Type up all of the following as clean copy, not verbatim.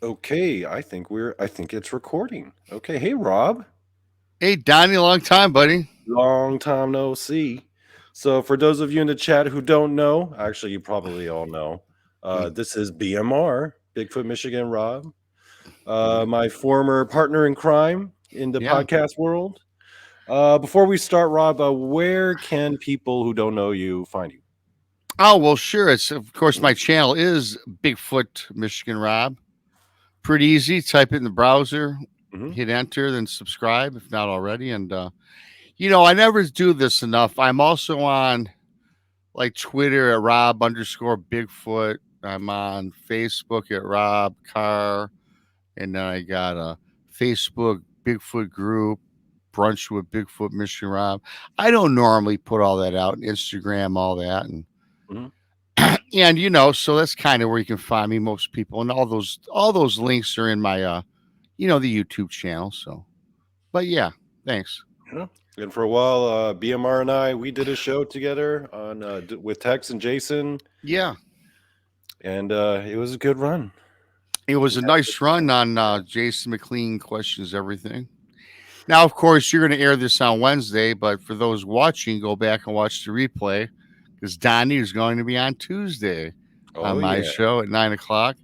Okay, I think it's recording. Okay, hey Rob, Hey, Donnie, long time, buddy. long time no see. So for those of you in the chat who don't know, actually you probably all know, Mm, this is BMR, Bigfoot Michigan Rob, mhm. my former partner in crime in the Yeah. podcast world. Before we start, Rob, where can people who don't know you find you? Oh, well, sure. It's, of course, my channel is Bigfoot Michigan Rob. Pretty easy. Type it in the browser, Mm-hmm. hit enter, then subscribe if not already. And, I never do this enough. I'm also on like Twitter at Rob underscore Bigfoot. I'm on Facebook at Rob Carr. And then I got a Facebook Bigfoot group, Brunch with Bigfoot Michigan Rob. I don't normally put all that out, Instagram, all that, Mm-hmm. and so that's kind of where you can find me. Most people, and all those links are in my the YouTube channel. So, but yeah, thanks. Yeah. And for a while, BMR and I, we did a show together on with Tex and Jason, Yeah, and it was a good run. it was We a had a nice good run on Jason McLean questions everything. Now, of course, you're going to air this on Wednesday, but for those watching, go back and watch the replay because Donnie is going to be on Tuesday on Oh my yeah. show at 9 o'clock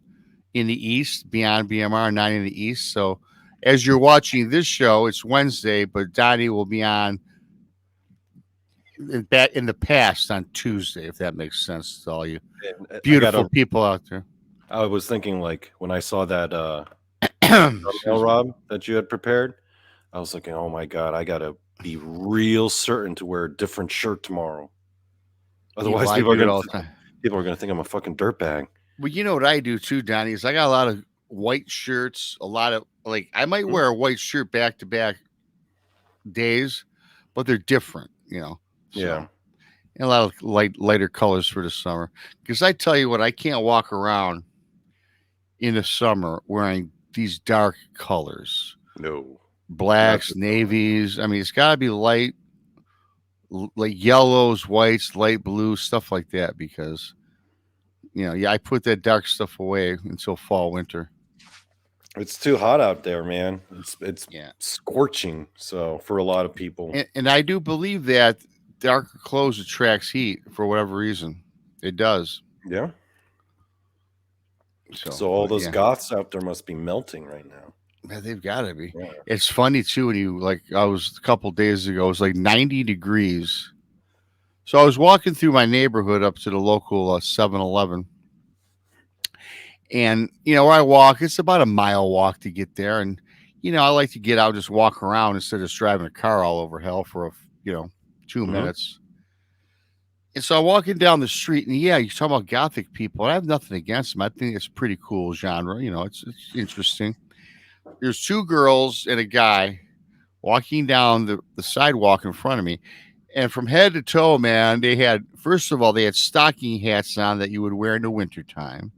in the East, Beyond BMR, 9 in the East. So as you're watching this show, it's Wednesday, but Donnie will be on back in the past on Tuesday, if that makes sense to all you And I got beautiful a. people out there. I was thinking like when I saw that thumbnail, Excuse me. Rob, that you had prepared, I was thinking, oh my god, I gotta be real certain to wear a different shirt tomorrow. Well, Otherwise, I do it all the time. people are gonna think I'm a fucking dirtbag. Well, you know what I do too, Donnie, is I got a lot of white shirts, a lot of like I might Mhm. wear a white shirt back to back days, but they're different, Yeah. So and a lot of lighter colors for the summer. Because I tell you what, I can't walk around in the summer wearing these dark colors, No. Not blacks, this summer. navies. I mean, it's got to be light, like yellows, whites, light blue, stuff like that. Because yeah, I put that dark stuff away until fall, winter. It's too hot out there, man. It's Yeah, scorching. So for a lot of people, and I do believe that darker clothes attracts heat for whatever reason. It does. yeah. So, So all but those yeah, goths out there must be melting right now. man, they've got to be. Yeah. It's funny too when you like. I was a couple days ago. It was like 90 degrees. So I was walking through my neighborhood up to the local 7-Eleven, and where I walk, it's about a mile walk to get there, and I like to get out, just walk around instead of just driving a car all over hell for you know 2 minutes. And so I'm walking down the street, and yeah, you talk about gothic people. I have nothing against them. I think it's pretty cool genre. It's interesting. There's two girls and a guy walking down the sidewalk in front of me. And from head to toe, man, they had, first of all, they had stocking hats on that you would wear in the wintertime,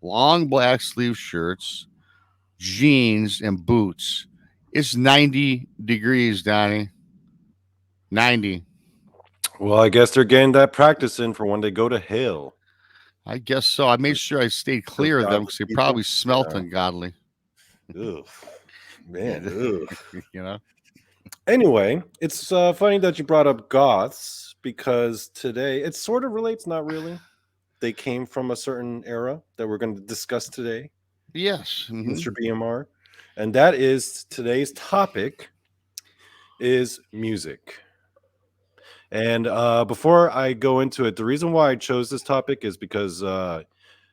long black sleeve shirts, jeans, and boots. It's 90 degrees, Donnie. 90. Well, I guess they're getting that practice in for when they go to hell. I guess so. I made sure I stayed Those clear of them gothic because they people. probably smelt Yeah. ungodly. Ugh. Man. Yeah. Ugh. you know? Anyway, it's funny that you brought up goths because today it sort of relates, not really. They came from a certain era that we're going to discuss today, Yes. Mr. BMR, and that is today's topic is music. And before I go into it, the reason why I chose this topic is because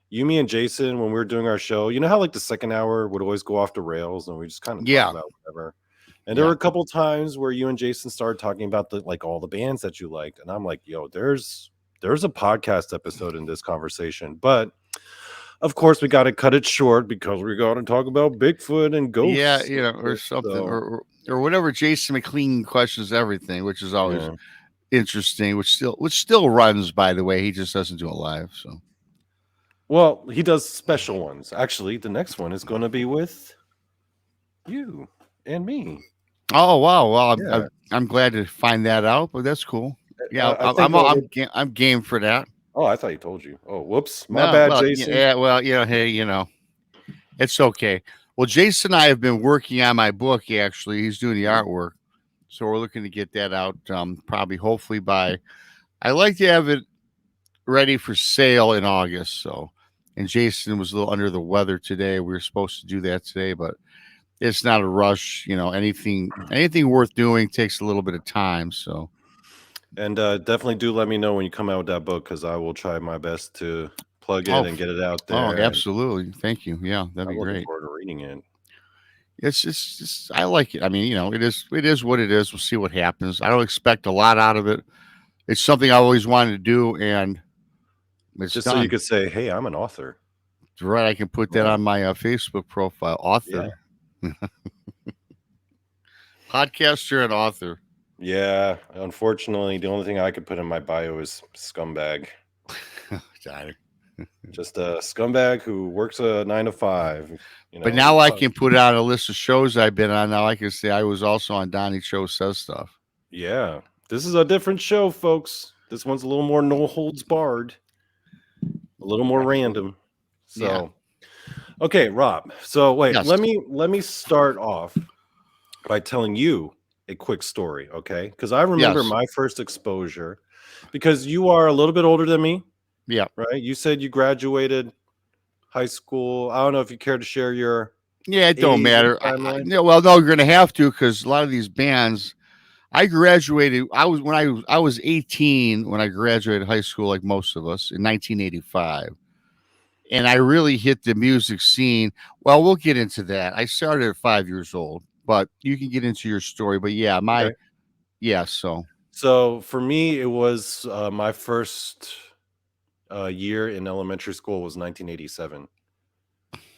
you, me, and Jason, when we were doing our show, you know how like the second hour would always go off the rails and we just kind of talk Yeah. about whatever. And there were Yeah. a couple times where you and Jason started talking about the like all the bands that you liked, and I'm like, yo, there's a podcast episode in this conversation, but of course we got to cut it short because we got to talk about Bigfoot and Yeah. ghosts. And Or shit, something. so Or whatever Jason McLean questions everything, which is always yeah. interesting, which still runs, by the way. He just doesn't do it live. So Well, he does special ones. Actually, the next one is going to be with you and me. oh wow, well Yeah. I'm glad to find that out, but that's cool. Yeah, I think I'm game for that. oh, I thought he told you. Oh, whoops. My No, bad, well, Jason. yeah, well, hey, It's okay. Well, Jason and I have been working on my book. Actually, he's doing the Mhm. artwork, so we're looking to get that out. Probably, hopefully by. I like to have it ready for sale in August. So, and Jason was a little under the weather today. We were supposed to do that today, but it's not a rush. Anything worth doing takes a little bit of time. So, And definitely do let me know when you come out with that book because I will try my best to plug it oh, and get it out oh, there. And absolutely. Thank you. Yeah, that'd I'm be looking great. forward to reading it. It's I like it. I mean, it is what it is. We'll see what happens. I don't expect a lot out of it. It's something I always wanted to do, and it's Just so you done. could say, hey, I'm an author. Right, I can put that Yeah. on my Facebook profile. Yeah. Author, podcaster, and author. Yeah. Unfortunately, the only thing I could put in my bio is scumbag. Got it. Just a scumbag who works a 9 to 5. But now I can put it on a list of shows I've been on. Now I can say I was also on Donny Cho Says Stuff. Yeah. This is a different show, folks. This one's a little more no holds barred, a little more random. Yeah. So, okay, Rob. So wait, Yes. let me start off by telling you a quick story, okay? Because I remember Yes. my first exposure, because you are a little bit older than me, Yeah. right? You said you graduated high school. I don't know if you care to share your Yeah. It don't age and matter. timeline. Well, no, you're gonna have to because a lot of these bands. I graduated. I was 18 when I graduated high school, like most of us, in 1985. And I really hit the music scene. Well, we'll get into that. I started at 5 years old, but you can get into your story. But yeah, Okay. so So for me, it was my first year in elementary school was 1987.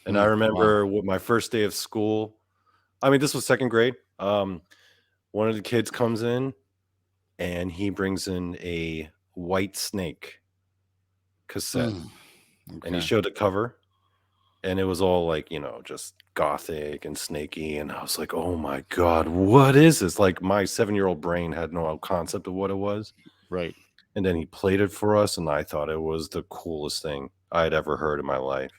And I wow. remember what my first day of school. I mean, this was second grade. One of the kids comes in and he brings in a White Snake cassette and he Okay. showed the cover and it was all like, just gothic and snaky. And I was like, oh my God, what is this? Like my 7-year-old brain had no concept of what it was. Right. And then he played it for us and I thought it was the coolest thing I had ever heard in my life.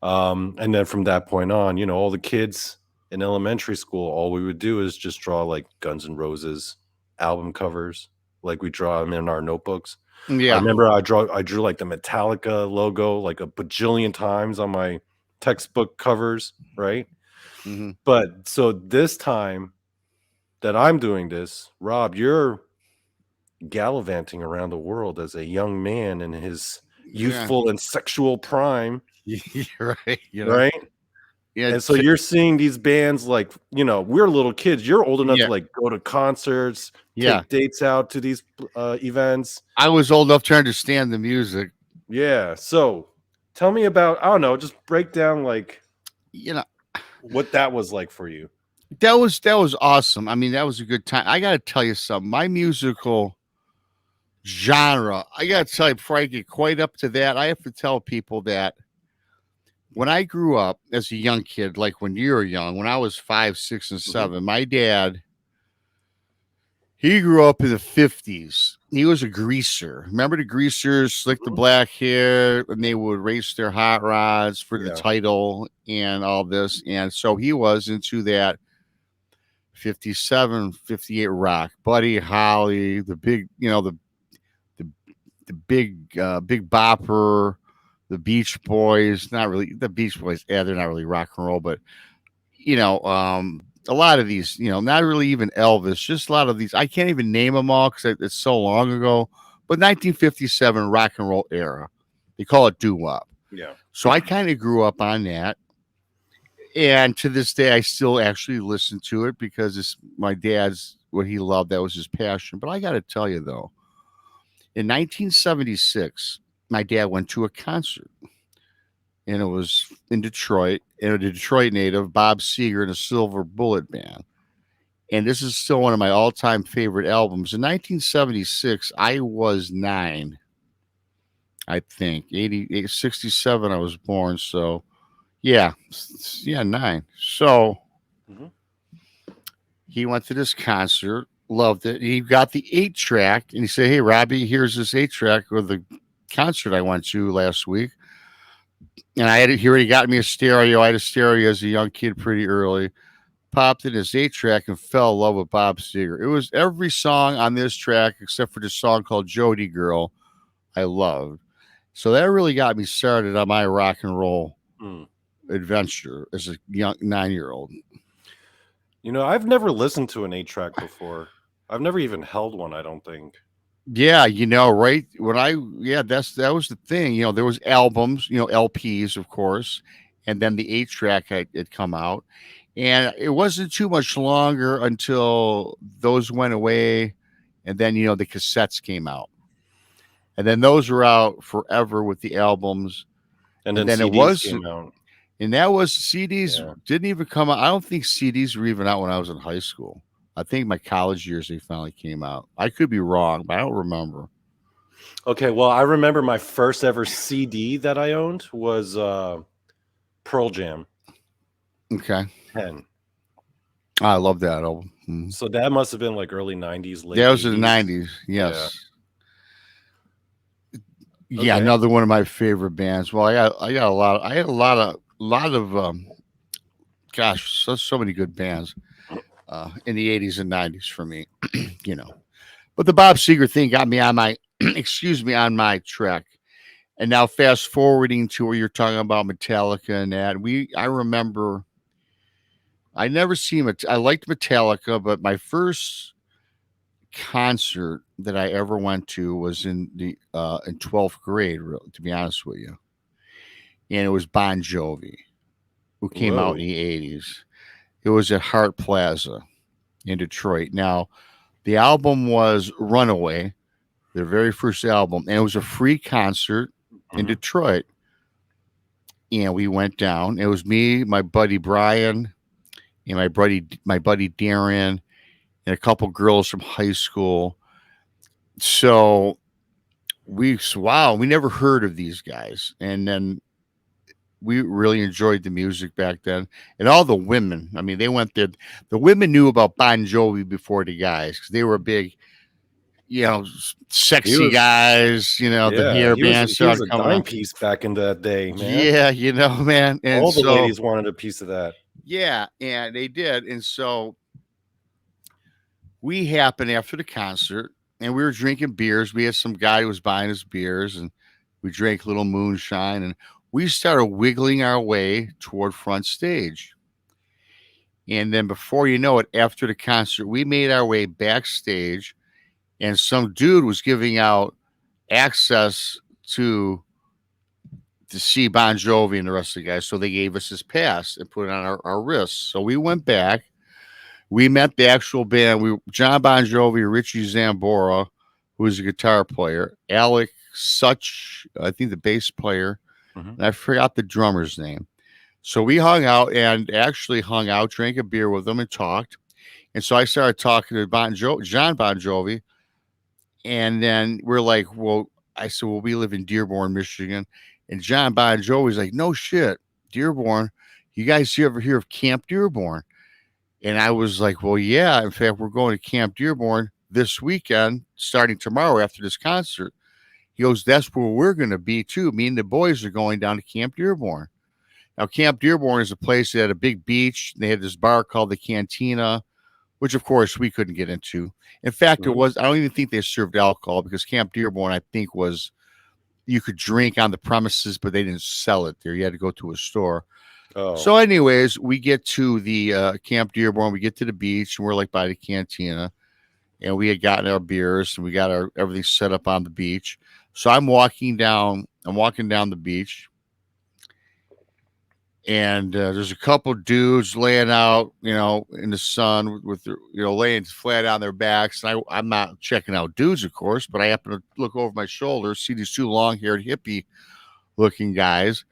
And then from that point on, all the kids in elementary school, all we would do is just draw like Guns N' Roses album covers, like we draw them in our notebooks. I Yeah. remember I drew like the Metallica logo like a bajillion times on my textbook covers, right? hmm But so this time that I'm doing this, Rob, you're gallivanting around the world as a young man in his Yeah. youthful and sexual prime, You're right. right? Yeah. And so you're seeing these bands like, we're little kids. You're old enough Yeah. to like go to concerts, Yeah. take dates out to these events. I was old enough to understand the music. Yeah. So tell me about, I don't know, just break down like You know, what that was like for you. that was awesome. I mean, that was a good time. I got to tell you something. My musical genre, I got to tell you, before I get quite up to that, I have to tell people that when I grew up as a young kid, like when you were young, when I was 5, 6, and Mhm. 7, my dad, he grew up in the 50s. He was a greaser. Remember the greasers, slick the Mhm. black hair, and they would race their hot rods for the Yeah. title and all this. And so he was into that 57, 58 rock. Buddy Holly, the big, the, big bopper, the Beach Boys, not really the Beach Boys, yeah, they're not really rock and roll, but a lot of these, not really even Elvis, just a lot of these. I can't even name them all because it's so long ago. But 1957 rock and roll era, they call it doo wop. Yeah. So I kind of grew up on that, and to this day, I still actually listen to it because it's my dad's what he loved. That was his passion. But I got to tell you though, in 1976, my dad went to a concert and it was in Detroit, and a Detroit native, Bob Seger, and a Silver Bullet Band. And this is still one of my all-time favorite albums. In 1976, I was 9, I think. 67, I was born. So, yeah, 9. So Mhm. he went to this concert, loved it. He got the 8-track, and he said, "Hey, Robbie, here's this 8-track of the concert I went to last week. And I had he already got me a stereo. I had a stereo as a young kid pretty early. Popped in his 8-track and fell in love with Bob Seger. It was every song on this track except for this song called Jody Girl I loved. So that really got me started on my rock and roll Mm. adventure as a young 9-year-old. You know, I've never listened to an 8-track before. I've never even held one, I don't think. Yeah, right when that was the thing. There was albums, LPs, of course, and then the 8-track had come out, and it wasn't too much longer until those went away, and then the cassettes came out, and then those were out forever with the albums, And and then then it CDs was, came out. and that was CDs Yeah. didn't even come out. I don't think CDs were even out when I was in high school. I think my college years they finally came out. I could be wrong, but I don't remember. Okay, well, I remember my first ever CD that I owned was Pearl Jam Okay. 10. I love that album. Mhm. So that must have been like early 90s, late Yeah, it was in the 80s. 90s. Yes. Yeah, Okay. another one of my favorite bands. Well, I got a lot. I had a lot of gosh, so many good bands in the 80s and 90s for me. you know, but the Bob Seger thing got me on my excuse me on my track. And now fast forwarding to where you're talking about Metallica and that I remember I never seen it. I liked Metallica, but my first concert that I ever went to was in 12th grade, to be honest with you. And it was Bon Jovi, who came out in Whoa. the 80s. It was at Hart Plaza in Detroit. Now, the album was Runaway, their very first album, and it was a free concert in Mhm. Detroit. And we went down. It was me, my buddy Brian, and my buddy Darren, and a couple girls from high school. So we never heard of these guys, and then we really enjoyed the music back then, and all the women. I mean, they went there. The women knew about Bon Jovi before the guys because they were big, He sexy was guys. The Yeah, hair he was bands he was started a coming dime out. piece back in that day, man. Yeah, man, and All the so ladies wanted a piece of that. yeah, and they did, and so we happened after the concert, and we were drinking beers. We had some guy who was buying us beers, and we drank a little moonshine, and we started wiggling our way toward front stage. And then before you know it, after the concert, we made our way backstage, and some dude was giving out access to see Bon Jovi and the rest of the guys. So they gave us his pass and put it on our wrists. So we went back. We met the actual band. John Bon Jovi, Richie Zambora, who was a guitar player, Alec Such, I think the bass player, Mhm. and I forgot the drummer's name. So we hung out and actually hung out, drank a beer with them, and talked. And so I started talking to John Bon Jovi, and then we're like, well, I said, well, we live in Dearborn, Michigan, and John Bon Jovi's like, no shit, Dearborn. You guys ever hear of Camp Dearborn? And I was like, well, yeah. In fact, we're going to Camp Dearborn this weekend, starting tomorrow after this concert. He goes, that's where we're going to be too. Me and the boys are going down to Camp Dearborn. Now, Camp Dearborn is a place that had a big beach. They had this bar called the Cantina, which of course we couldn't get into. In fact, Mhm. I don't even think they served alcohol because Camp Dearborn, I think, was you could drink on the premises, but they didn't sell it there. You had to go to a store. Oh. So, anyways, we get to the Camp Dearborn. We get to the beach, and we're like by the cantina, and we had gotten our beers, and we got our everything set up on the beach. So I'm walking down. I'm walking down the beach, and there's a couple dudes laying out, in the sun with their, laying flat on their backs. And I'm not checking out dudes, of course, but I happen to look over my shoulder, see these two long-haired hippie-looking guys.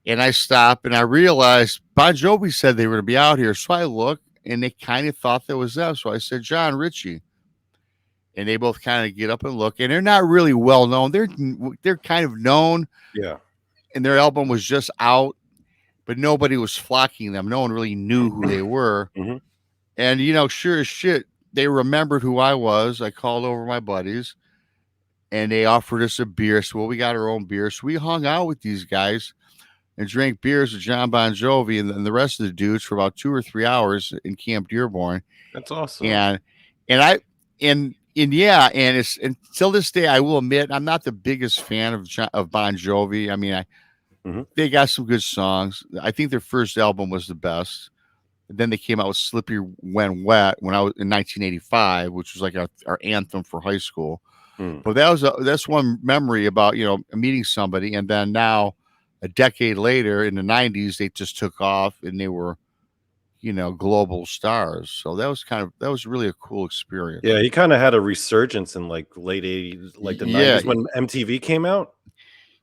And I stop and I realized Bon Jovi said they were going to be out here. So I look and they kind of thought that was them. So I said, John Ritchie. And they both kind of get up and look. And they're not really well known. They're kind of known. Yeah. And their album was just out, but nobody was flocking them. No one really knew who they were. Mhm. And, sure as shit, they remembered who I was. I called over my buddies and they offered us a beer. So, well, we got our own beer. So we hung out with these guys and drank beers with John Bon Jovi and the rest of the dudes for about 2 or 3 hours in Camp Dearborn. That's awesome. And and I and yeah, and it's and till this day I will admit I'm not the biggest fan of Bon Jovi. I mean, Hmm. they got some good songs. I think their first album was the best. And then they came out with Slippery When Wet when I was in 1985, which was like our anthem for high school. Mm. But that's one memory about meeting somebody, and then now a decade later in the 90s they just took off and they were global stars. So that was really a cool experience. Yeah, he kind of had a resurgence in like late 80s, like the Yeah, 90s when MTV came out.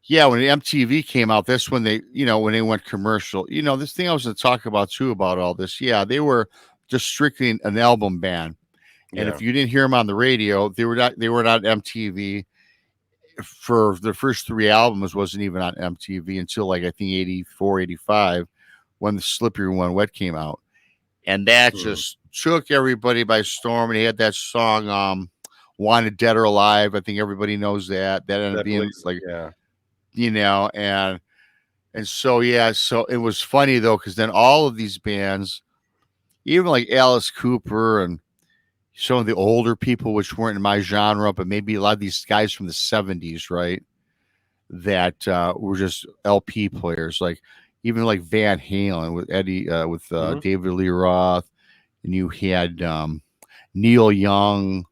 yeah. When MTV came out, that's when when they went commercial. This thing I was going to talk about too about all this. Yeah, they were just strictly an album band, and Yeah. if you didn't hear them on the radio, they were not MTV for the first three albums. Wasn't even on MTV until like I think 84, 85, when the Slippery When Wet came out, and that Mm. just took everybody by storm. And he had that song, "Wanted Dead or Alive." I think everybody knows that. That ended up That being plays, like yeah. and so yeah, so it was funny though because then all of these bands, even like Alice Cooper and some of the older people, which weren't in my genre, but maybe a lot of these guys from the '70s, right? That were just LP players, like even like Van Halen with Eddie, with Hmm. David Lee Roth, and you had Neil Young,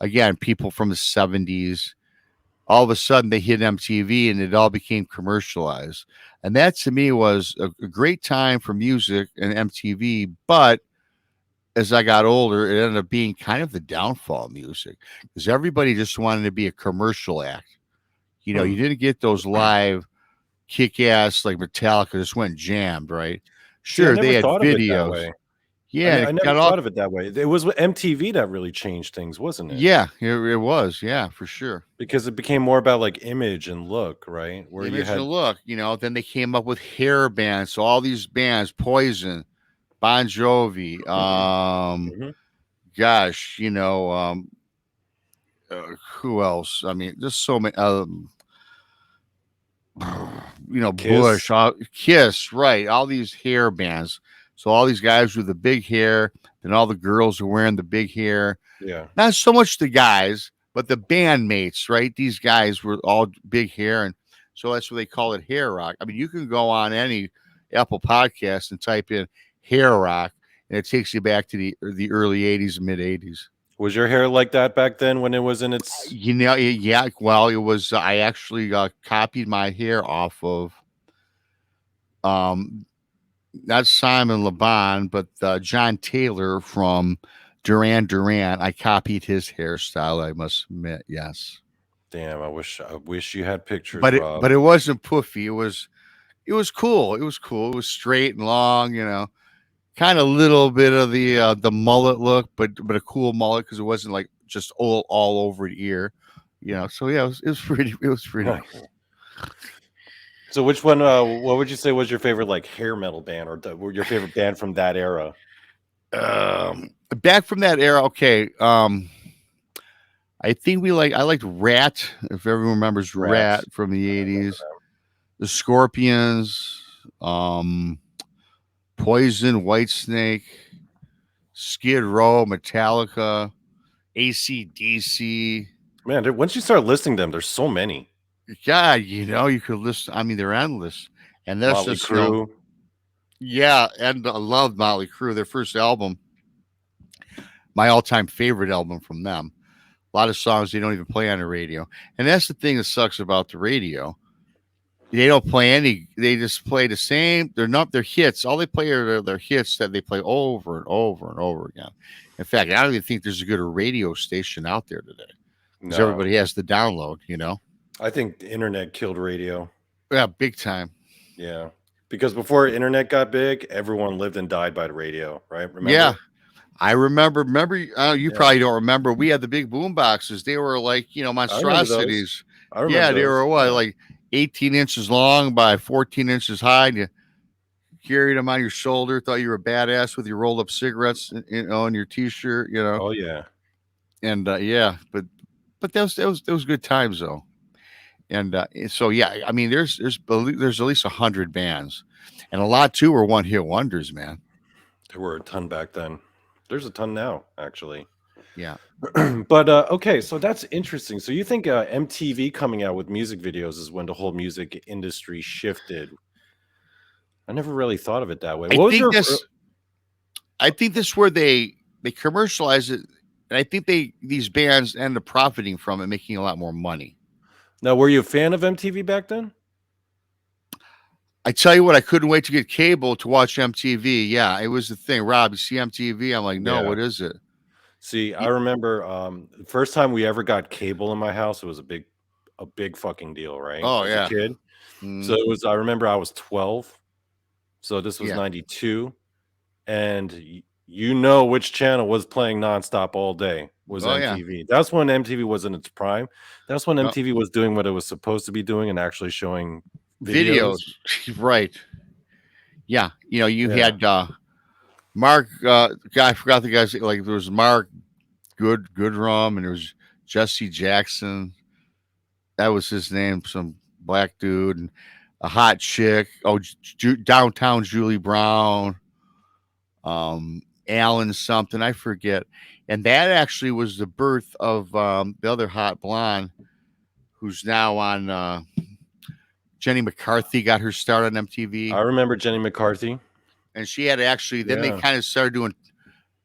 again, people from the '70s. All of a sudden, they hit MTV, and it all became commercialized. And that to me was a great time for music and MTV. But as I got older, it ended up being kind of the downfall of music because everybody just wanted to be a commercial act. Hmm. You didn't get those live kick ass like Metallica just went jammed, right? See, I Sure, they never had thought of it that videos. way. Yeah, and I it never got all. thought of it that way. It was MTV that really changed things, wasn't it? Yeah, it was. Yeah, for sure. Because it became more about like image and look, right? Where you Image and had. look, then they came up with hair bands. So all these bands, Poison, Bon Jovi, Mhm. gosh, who else? I mean, just so many. Bush, Kiss. Kiss, right? All these hair bands. So all these guys with the big hair, and all the girls are wearing the big hair. Yeah. Not so much the guys, but the bandmates, right? These guys were all big hair, and so that's what they call it, hair rock. I mean, you can go on any Apple podcast and type in hair rock, and it takes you back to the early '80s and mid '80s. Was your hair like that back then when it was in its. Yeah. Well, it was. I actually copied my hair off of um not Simon LeBon, but John Taylor from Duran Duran. I copied his hairstyle. I must admit, yes. Damn, I wish you had pictures, Rob. But it wasn't poofy. It was cool. It was cool. It was straight and long. Kind of little bit of the mullet look, but a cool mullet because it wasn't like just all over the ear. So yeah, it was pretty Nice. cool. So which one what would you say was your favorite like hair metal band or your favorite band from that era? Back from that era, okay. I think I liked Rat, if everyone remembers Rat Rats. from the I remember '80s. The Scorpions, Poison, Whitesnake, Skid Row, Metallica, AC/DC. Man, once you start listing them, there's so many. God, you could listen. I mean, they're endless. And that's Motley just, Crue. yeah. And I love Motley Crue. Their first album, my all-time favorite album from them. A lot of songs they don't even play on the radio. And that's the thing that sucks about the radio. They don't play any. They just play the same. They're not their hits. All they play are their hits that they play over and over and over again. In fact, I don't even think there's a good radio station out there today because No. everybody has the download. I think the internet killed radio. Yeah, big time. Yeah. Because before internet got big, everyone lived and died by the radio, right? Yeah, Remember? I remember. Remember, you Yeah. probably don't remember. We had the big boom boxes. They were like I remember those. monstrosities. I remember Yeah, they those. were what Yeah. like 18 inches long by 14 inches high. And you carried them on your shoulder. Thought you were a badass with your rolled up cigarettes, on your t-shirt. Oh yeah. And yeah, but that was good times though. And so yeah, I mean, there's at least 100 bands, and a lot too are one hit wonders, man. There were a ton back then. There's a ton now, actually. Yeah, But okay, so that's interesting. So you think MTV coming out with music videos is when the whole music industry shifted? I never really thought of it that way. I What was think your this. I think this is where they commercialize it, and I think these bands end up profiting from it, making a lot more money. now? Were you a fan of MTV back then? I tell you what, I couldn't wait to get cable to watch MTV. Yeah, it was the thing. Rob, you see MTV? I'm like, no, Yeah. what is it? See, I remember the first time we ever got cable in my house. It was a big fucking deal, right? Oh As a yeah, kid. So mm, it was. I remember I was 12. So this was yeah, 92, and you know which channel was playing nonstop all day was oh yeah. MTV. That's when MTV was in its prime. That's when No, MTV was doing what it was supposed to be doing and actually showing videos. videos, right? Yeah, you Yeah. had Mark. Guy, I forgot the guy's like. There was Mark Goodrum, and there was Jesse Jackson. That was his name. Some black dude and a hot chick. Oh, downtown Julie Brown. Alan something, I forget. And that actually was the birth of the other hot blonde who's now on Jenny McCarthy got her start on MTV. I remember Jenny McCarthy. And she had actually, then they Yeah. kind of started doing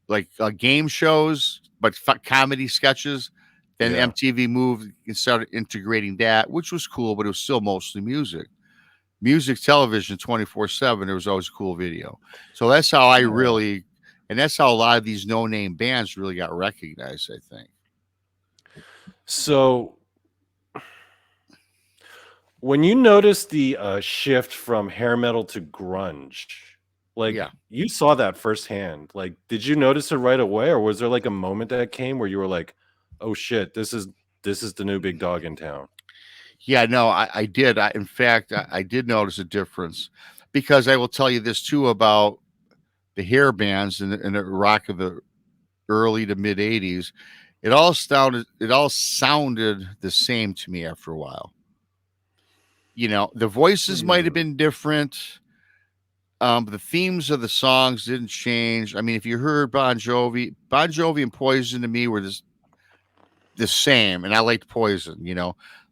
like game shows, but comedy sketches. Then Yeah. MTV moved and started integrating that, which was cool, but it was still mostly music. Music television 24/7, there was always a cool video. So that's how I really, and that's how a lot of these no-name bands really got recognized, I think. So when you notice the shift from hair metal to grunge, like Yeah. you saw that firsthand. Like, did you notice it right away, or was there like a moment that came where you were like, "Oh shit, this is the new big dog in town"? Yeah, no, I did. In fact, I did notice a difference because I will tell you this too about the hair bands and the rock of the early to mid 80s. It all sounded the same to me after a while. The voices might have been different. The themes of the songs didn't change. I mean, if you heard Bon Jovi and Poison to me were the same, and I liked Poison.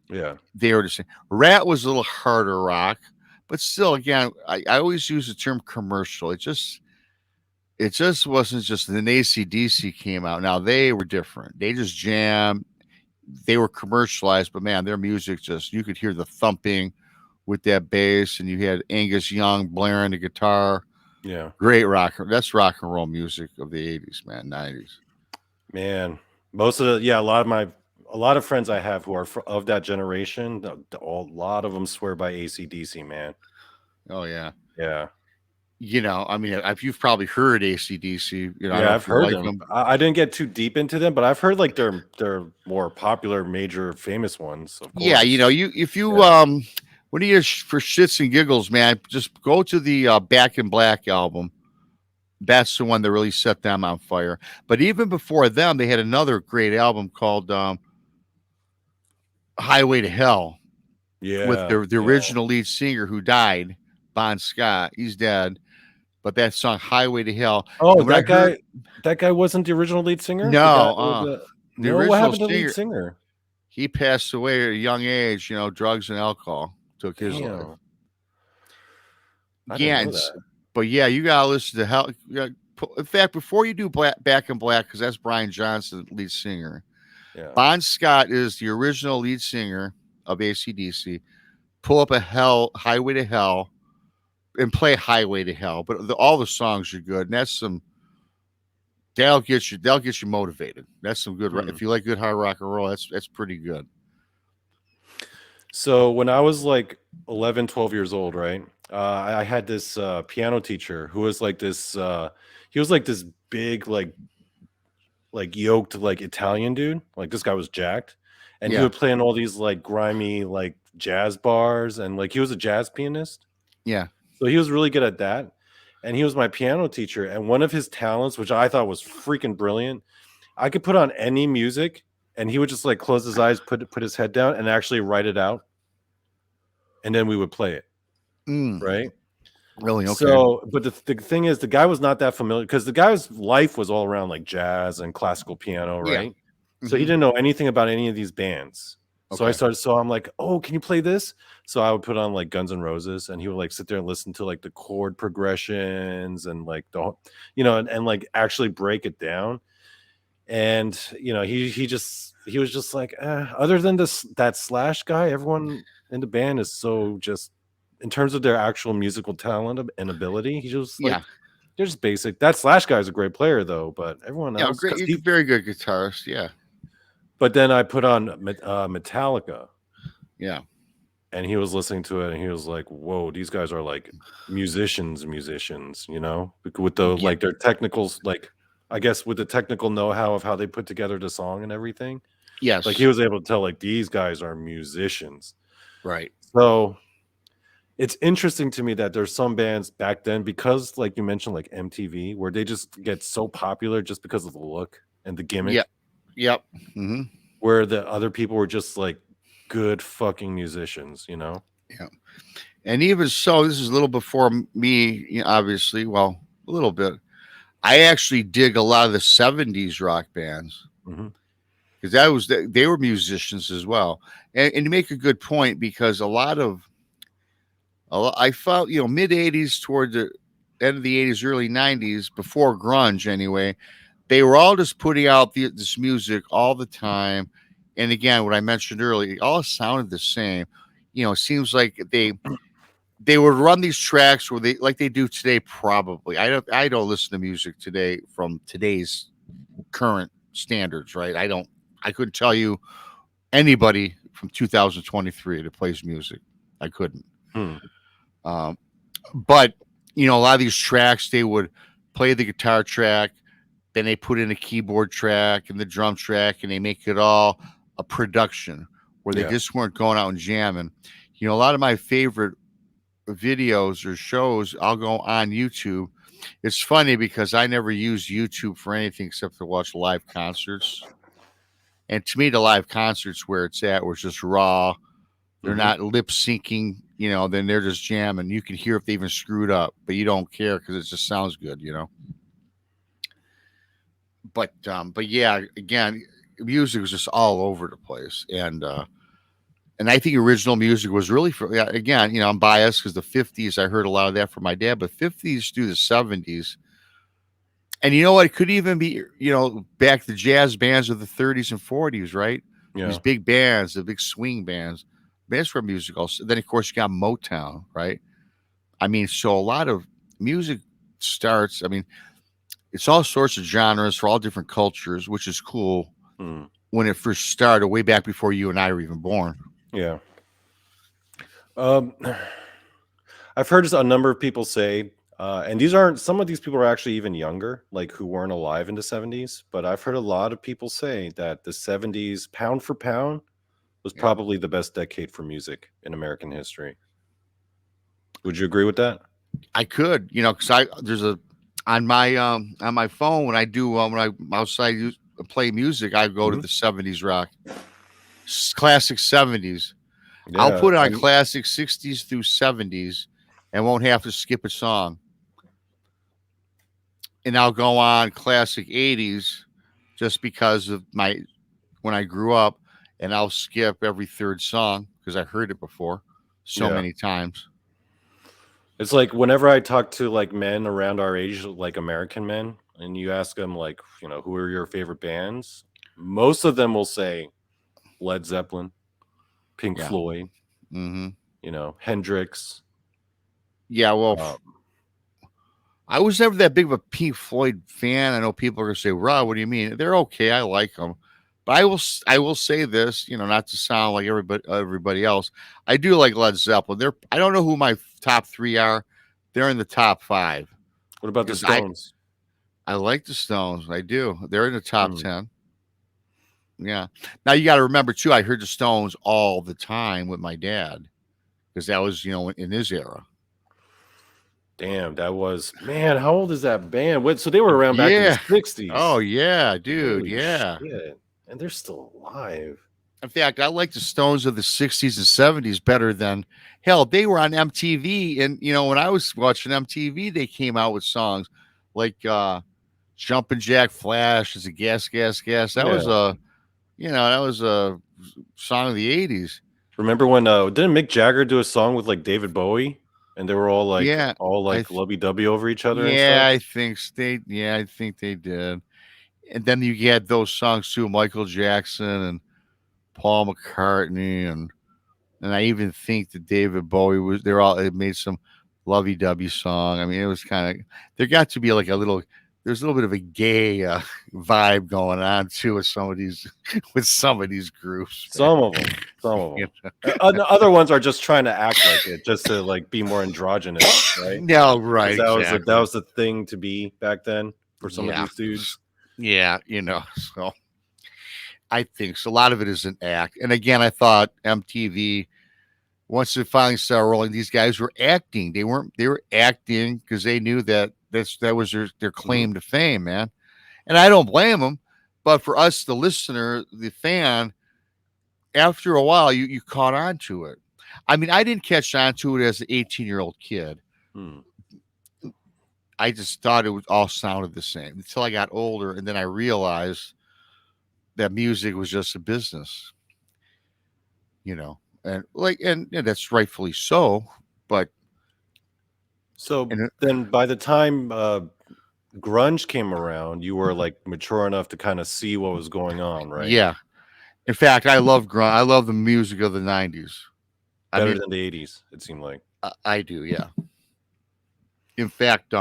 Yeah. They were the same. Rat was a little harder rock, but still, again, I always use the term commercial. It just wasn't just then AC/DC came out. Now they were different. They just jammed. They were commercialized, but man, their music you could hear the thumping with that bass, and you had Angus Young blaring the guitar. Yeah. Great rock. That's rock and roll music of the 80s, man, 90s. Man, most of a lot of friends I have who are of that generation, a lot of them swear by AC/DC, man. Oh yeah. Yeah. I mean, if you've probably heard AC/DC, I don't know Yeah, if I've you heard like them. them. I didn't get too deep into them, but I've heard like they're more popular, major, famous ones, of Yeah, course. if you Yeah. when you for shits and giggles, man, just go to the Back in Black album. That's the one that really set them on fire. But even before them, they had another great album called Highway to Hell with Yeah. the Yeah. original lead singer who died, Bon Scott. He's dead. But that song Highway to Hell. Oh, And when I heard that guy wasn't the original lead singer? The guy no, the no, what original happened to the lead singer, singer? he passed away at a young age, drugs and alcohol took his life. Damn. I didn't Yeah, know that. but yeah, you gotta listen to Hell. In fact, before you do Back in Black, because that's Brian Johnson, lead singer. Yeah. Bon Scott is the original lead singer of AC/DC. Pull up Highway to Hell, and play Highway to Hell. But all the songs are good, and that's they'll get you motivated. That's some good. If you like good hard rock and roll, that's pretty good. So when I was like 11, 12 years old, right? I had this piano teacher who was like this he was like this big like yoked like Italian dude. Like this guy was jacked. And he Yeah, would play in all these like grimy like jazz bars, and like he was a jazz pianist. yeah, So he was really good at that. And he was my piano teacher, and one of his talents, which I thought was freaking brilliant, I could put on any music and he would just like close his eyes, put his head down and actually write it out. and then we would play it, Mm, right? really? Okay. So, but the thing is, the guy was not that familiar because the guy's life was all around like jazz and classical piano, Yeah. right? So he Hmm. didn't know anything about any of these bands. Okay. So I'm like, oh, can you play this? So I would put on like Guns N' Roses, and he would like sit there and listen to like the chord progressions and like and like actually break it down. And he was just like, other than that Slash guy, everyone in the band is so just in terms of their actual musical talent and ability, he's just like Yeah. they're just basic. That Slash guy is a great player though, but everyone Yeah. else Great. because You're a he. very good guitarist. Yeah. But then I put on Metallica, Yeah. and he was listening to it, and he was like, "Whoa, these guys are like musicians, with the Yeah. like their technicals, like I guess with the technical know-how of how they put together the song and everything." Like he Yes. was able to tell like these guys are musicians. Right. So it's interesting to me that there's some bands back then because like you mentioned like MTV where they just get so popular just because of the look and the Yep. gimmick Yep. Hmm. where the other people were just like good fucking musicians, you know? Yeah. And even so, this is a little before me, obviously. Well, a little bit. I actually dig a lot of the '70s rock bands Hmm. because they were musicians as well. And you make a good point because I felt mid '80s toward the end of the '80s, early '90s, before grunge anyway. They were all just putting out this music all the time. And again, what I mentioned earlier, it all sounded the same. It seems like they would run these tracks where they like they do today. Probably, I don't listen to music today from today's current standards, right? I couldn't tell you anybody from 2023 that plays music. I couldn't. Hmm. Um, but a lot of these tracks they would play the guitar track, then they put in a keyboard track and the drum track, and they make it all a production where they Yeah. just weren't going out and jamming. A lot of my favorite videos or shows, I'll go on YouTube. It's funny because I never use YouTube for anything except to watch live concerts. And to me, the live concerts where it's at, where it's just raw, they're Hmm. not lip syncing, then they're just jamming. You can hear if they even screwed up, but you don't care because it just sounds good. But yeah, again, music was just all over the place. And I think original music was really for, yeah, again, I'm biased because the '50s, I heard a lot of that from my dad, but '50s through the '70s. And you know what? It could even be, back the jazz bands of the '30s and '40s, right? These Yeah. big bands, the big swing bands. That's where music also. Then, of course, you got Motown, right? I mean, so a lot of music starts. I mean, it's all sorts of genres for all different cultures, which is cool Hmm. when it first started, way back before you and I were even born. Yeah. Um, I've heard a number of people say, and some of these people are actually even younger, like who weren't alive in the 70s. But I've heard a lot of people say that the 70s, pound for pound, was Yeah. probably the best decade for music in American history. Would you agree with that? I could, because there's a on my phone when I do when I outside play music, I go to Hmm. the '70s rock, classic '70s. I'll Yeah. put on classic '60s through '70s, and won't have to skip a song. And I'll go on classic '80s just because of my when I grew up, and I'll skip every third song because I heard it before so Yeah. many times. It's like whenever I talk to like men around our age, like American men, and you ask them like, who are your favorite bands? Most of them will say Led Zeppelin, Pink Yeah. Floyd, Hmm. Hendrix. Yeah. Well, Um, I was never that big of a Pink Floyd fan. I know people are gonna say, "Rob, what do you mean?" They're okay. I like them, but I will say this, not to sound like everybody else. I do like Led Zeppelin. I don't know who my top three are. They're in the top five what about the because I Stones? I like the Stones. I do. They're in the top Hmm. 10. Yeah. Now you got to remember too. I heard the Stones all the time with my dad because that was in his era. Damn, that was man. How old is that band? What? So they were around back in the Yeah. Oh '60s. yeah, dude. Holy Yeah. shit! And they're still alive. In fact, I like the Stones of the 60s and 70s better than hell. They were on MTV. And, when I was watching MTV, they came out with songs like Jumpin' Jack Flash is a gas, gas, gas. That was Yeah. a song of the 80s. Remember when didn't Mick Jagger do a song with like David Bowie and they were all like Yeah. lovey-dovey over each other and Yeah, stuff? I think they did. And then you had those songs too, Michael Jackson and Paul McCartney, and I even think that David Bowie it made some lovey-dovey song. I mean, it was kind of, there got to be like there's a little bit of a gay vibe going on too with some of these with some of these groups. Some of them. Other ones are just trying to act like it, just to like be more androgynous, right? No, right, 'Cause exactly. that was the thing to be back then for some of these dudes. Yeah, so I think so. A lot of it is an act. And again, I thought MTV, once it finally started rolling, these guys were acting. They were acting because they knew that that was their claim to fame, man. And I don't blame them. But for us, the listener, the fan, after a while, you caught on to it. I mean, I didn't catch on to it as an 18-year-old kid. Hmm. I just thought it was all sounded the same until I got older, and then I realized that music was just a business, and that's rightfully so. But So then by the time grunge came around, you were like mature enough to kind of see what was going on, right? yeah, in fact, I love grunge. I love the music of the '90s. Better than the '80s, it seemed like. I do, yeah. In fact,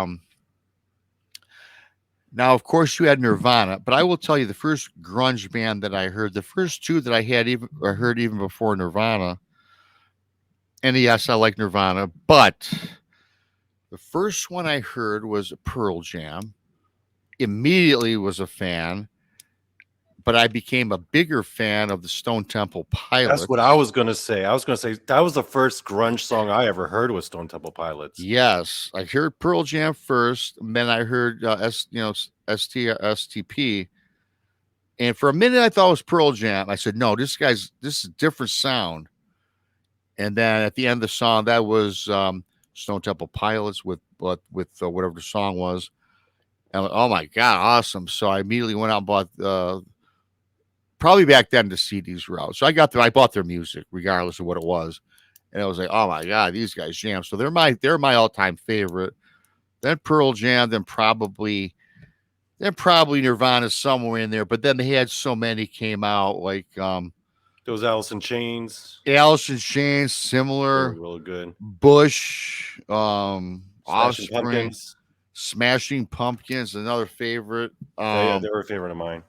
now of course you had Nirvana, but I will tell you the first grunge band that I heard, the first two that I heard even before Nirvana. And yes, I like Nirvana, but the first one I heard was Pearl Jam. Immediately was a fan, but I became a bigger fan of the Stone Temple Pilots. That's what I was gonna say. I was gonna say that was the first grunge song I ever heard was Stone Temple Pilots. Yes, I heard Pearl Jam first, and then I heard STP. And for a minute, I thought it was Pearl Jam. I said, "No, this is a different sound." And then at the end of the song, that was Stone Temple Pilots with whatever the song was. And oh my god, awesome! So I immediately went out and bought. Probably back then the CDs were out, so I bought their music regardless of what it was, and I was like, oh my god, these guys jam. So they're my all time favorite. Then Pearl Jam, then probably Nirvana somewhere in there. But then they had so many came out like those Alice in Chains. Alice in Chains, similar. Really good. Bush, Smashing Offspring, Pumpkins. Smashing Pumpkins, another favorite. Yeah, they were a favorite of mine.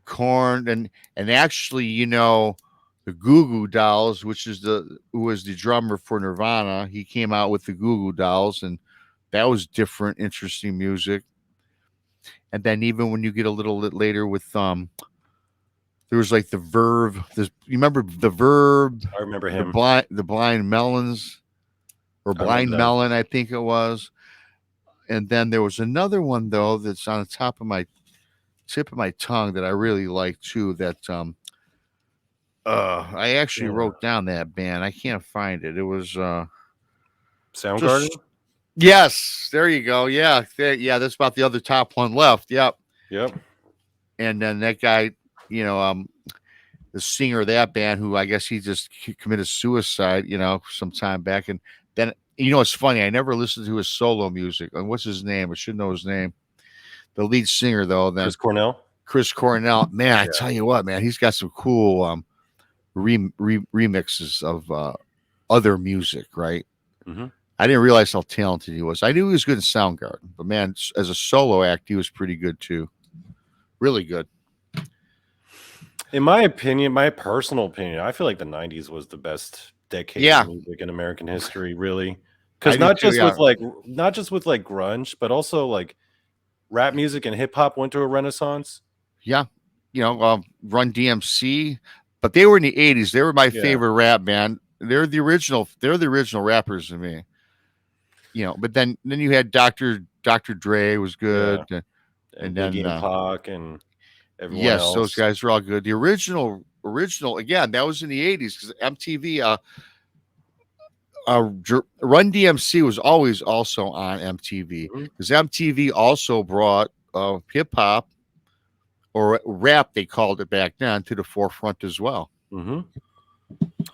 Korn, and actually, the Goo Goo Dolls, who was the drummer for Nirvana, he came out with the Goo Goo Dolls, and that was different, interesting music. And then even when you get a little bit later with there was like the Verve. You remember the Verve? I remember him. The Blind Melons, or Blind Melon, I think it was. And then there was another one though that's on the tip of my tongue that I really like too. That I actually wrote down that band. I can't find it. It was Soundgarden. Yes, there you go. Yeah, that's about the other top one left. Yep. And then that guy, the singer of that band, who I guess he just committed suicide, some time back. And then it's funny. I never listened to his solo music. And what's his name? I should know his name. The lead singer, though, then Chris Cornell. Man, I tell you what, man, he's got some cool remixes of other music, right? Mm-hmm. I didn't realize how talented he was. I knew he was good in Soundgarden, but man, as a solo act, he was pretty good too. Really good. In my opinion, my personal opinion, I feel like the '90s was the best decade of music in American history, really. Because not just with grunge, but also like rap music and hip hop went to a renaissance. Yeah, Run DMC, but they were in the '80s. They were my favorite rap band. They're the original rappers to me. But then you had Dr. Dre was good, and then Biggie and Pac and everyone else. Those guys were all good. The original original. Again, that was in the 80s because MTV, Run DMC was always also on MTV Mhm. because MTV also brought hip hop or rap, they called it back then, to the forefront as well. Mhm.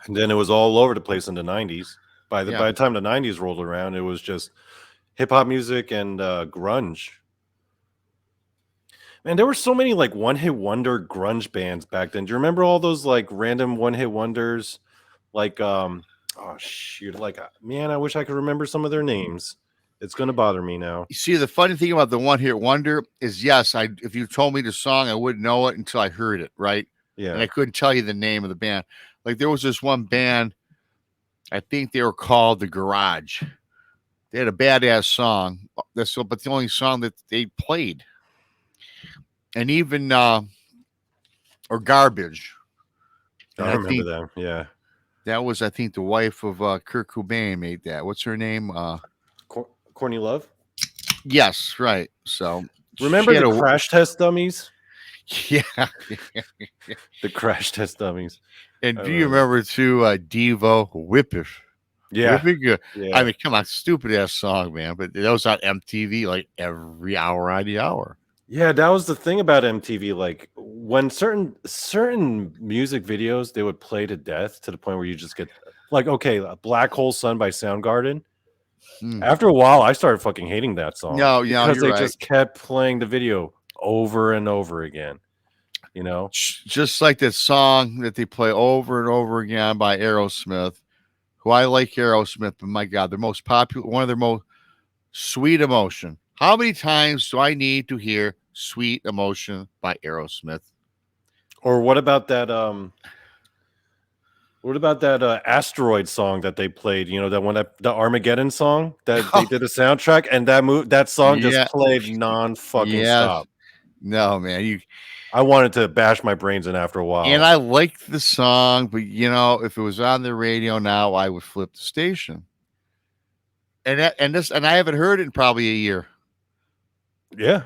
And then it was all over the place in the 90s. Yeah. By the time the 90s rolled around, it was just hip hop music and grunge. Man, there were so many like one hit wonder grunge bands back then. Do you remember all those like random one hit wonders? Like, oh shoot, like, man, I wish I could remember some of their names. It's gonna bother me now. You see, the funny thing about the one hit wonder is, yes, if you told me the song, I wouldn't know it until I heard it, right? And Yeah. I couldn't tell you the name of the band. Like there was this one band, I think they were called The Garage. They had a badass song. But the only song that they played, and even or Garbage. And I I remember think them. Yeah. that was, I think, the wife of Kurt Cobain made that. What's her name? Courtney Love. Yes, right. So she Remember had the a crash test dummies? yeah. The crash test dummies. And I do you remember. remember too, Devo Whippet? Yeah. Whipping. I Yeah. mean, come on, stupid ass song, man. But that was on MTV like every hour on the hour. Yeah, that was the thing about MTV. Like when certain music videos they would play to death to the point where you just get like, okay, Black Hole Sun by Soundgarden. Hmm. After a while, I started fucking hating that song No, because you're they right. just kept playing the video over and over again. You know? Just like that song that they play over and over again by Aerosmith, who I like Aerosmith, but my God, their most popular, one of their most Sweet Emotion. How many times do I need to hear Sweet Emotion by Aerosmith? Or what about that asteroid song that they played? You know, that one, that the Armageddon song that they did a soundtrack, and that song just Yeah. played non fucking Yes. stop. No, man. I wanted to bash my brains in after a And while. I liked the song, but if it was on the radio now, I would flip the station. And I haven't heard it in probably a year. Yeah.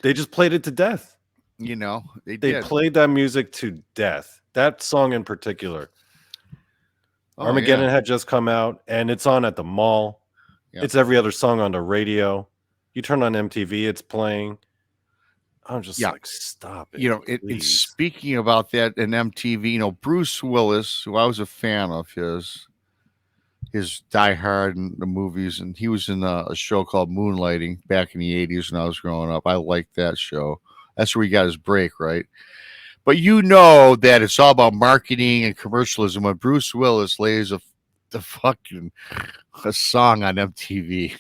They just played it to death. They They did. played that music to death. That song in particular. Oh, Armageddon yeah. had just come out and it's on at the mall. Yeah. It's every other song on the radio. You turn on MTV, it's playing. I'm just Yeah. like, stop it. And Please. speaking about that in MTV, Bruce Willis, who I was a fan of his Die Hard and the movies, and he was in a show called Moonlighting back in the 80s when I was growing up. I liked that show. That's where he got his break, right? But that it's all about marketing and commercialism when Bruce Willis lays a song on MTV.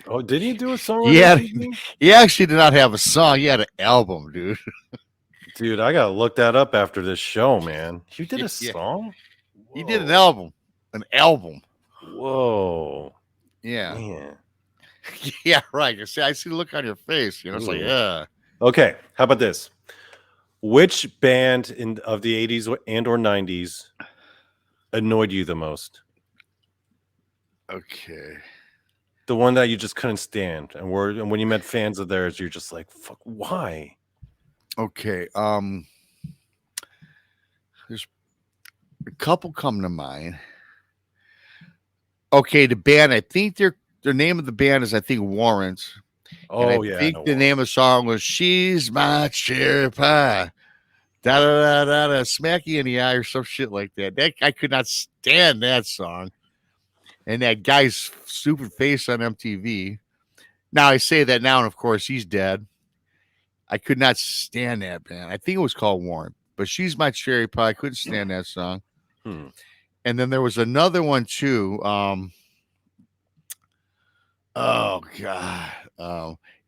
Oh, did he do a song on Yeah, MTV? he actually did not have a song. He had an album, dude. Dude, I gotta look that up after this show, man. You did a Yeah. song? He did an Whoa. album. An album. Whoa. Yeah. Man. Yeah, right. I see the look on your face. It's like, Ooh. yeah. Okay, how about this? Which band of the 80s and or 90s annoyed you the most? Okay. The one that you just couldn't stand, and when you met fans of theirs, you're just like, "Fuck, why?" Okay. There's a couple come to mind. Okay, the band. I think their name of the band is Warrants. And I Oh yeah, I think know the name of the song was "She's My Cherry Pie." Da da da da da. Smack you in the eye or some shit like that. I could not stand that song. And that guy's stupid face on MTV. Now I say that now, and of course he's dead. I could not stand that band. I think it was called Warren, but "She's My Cherry Pie." I couldn't stand that song. And then there was another one too. Oh God.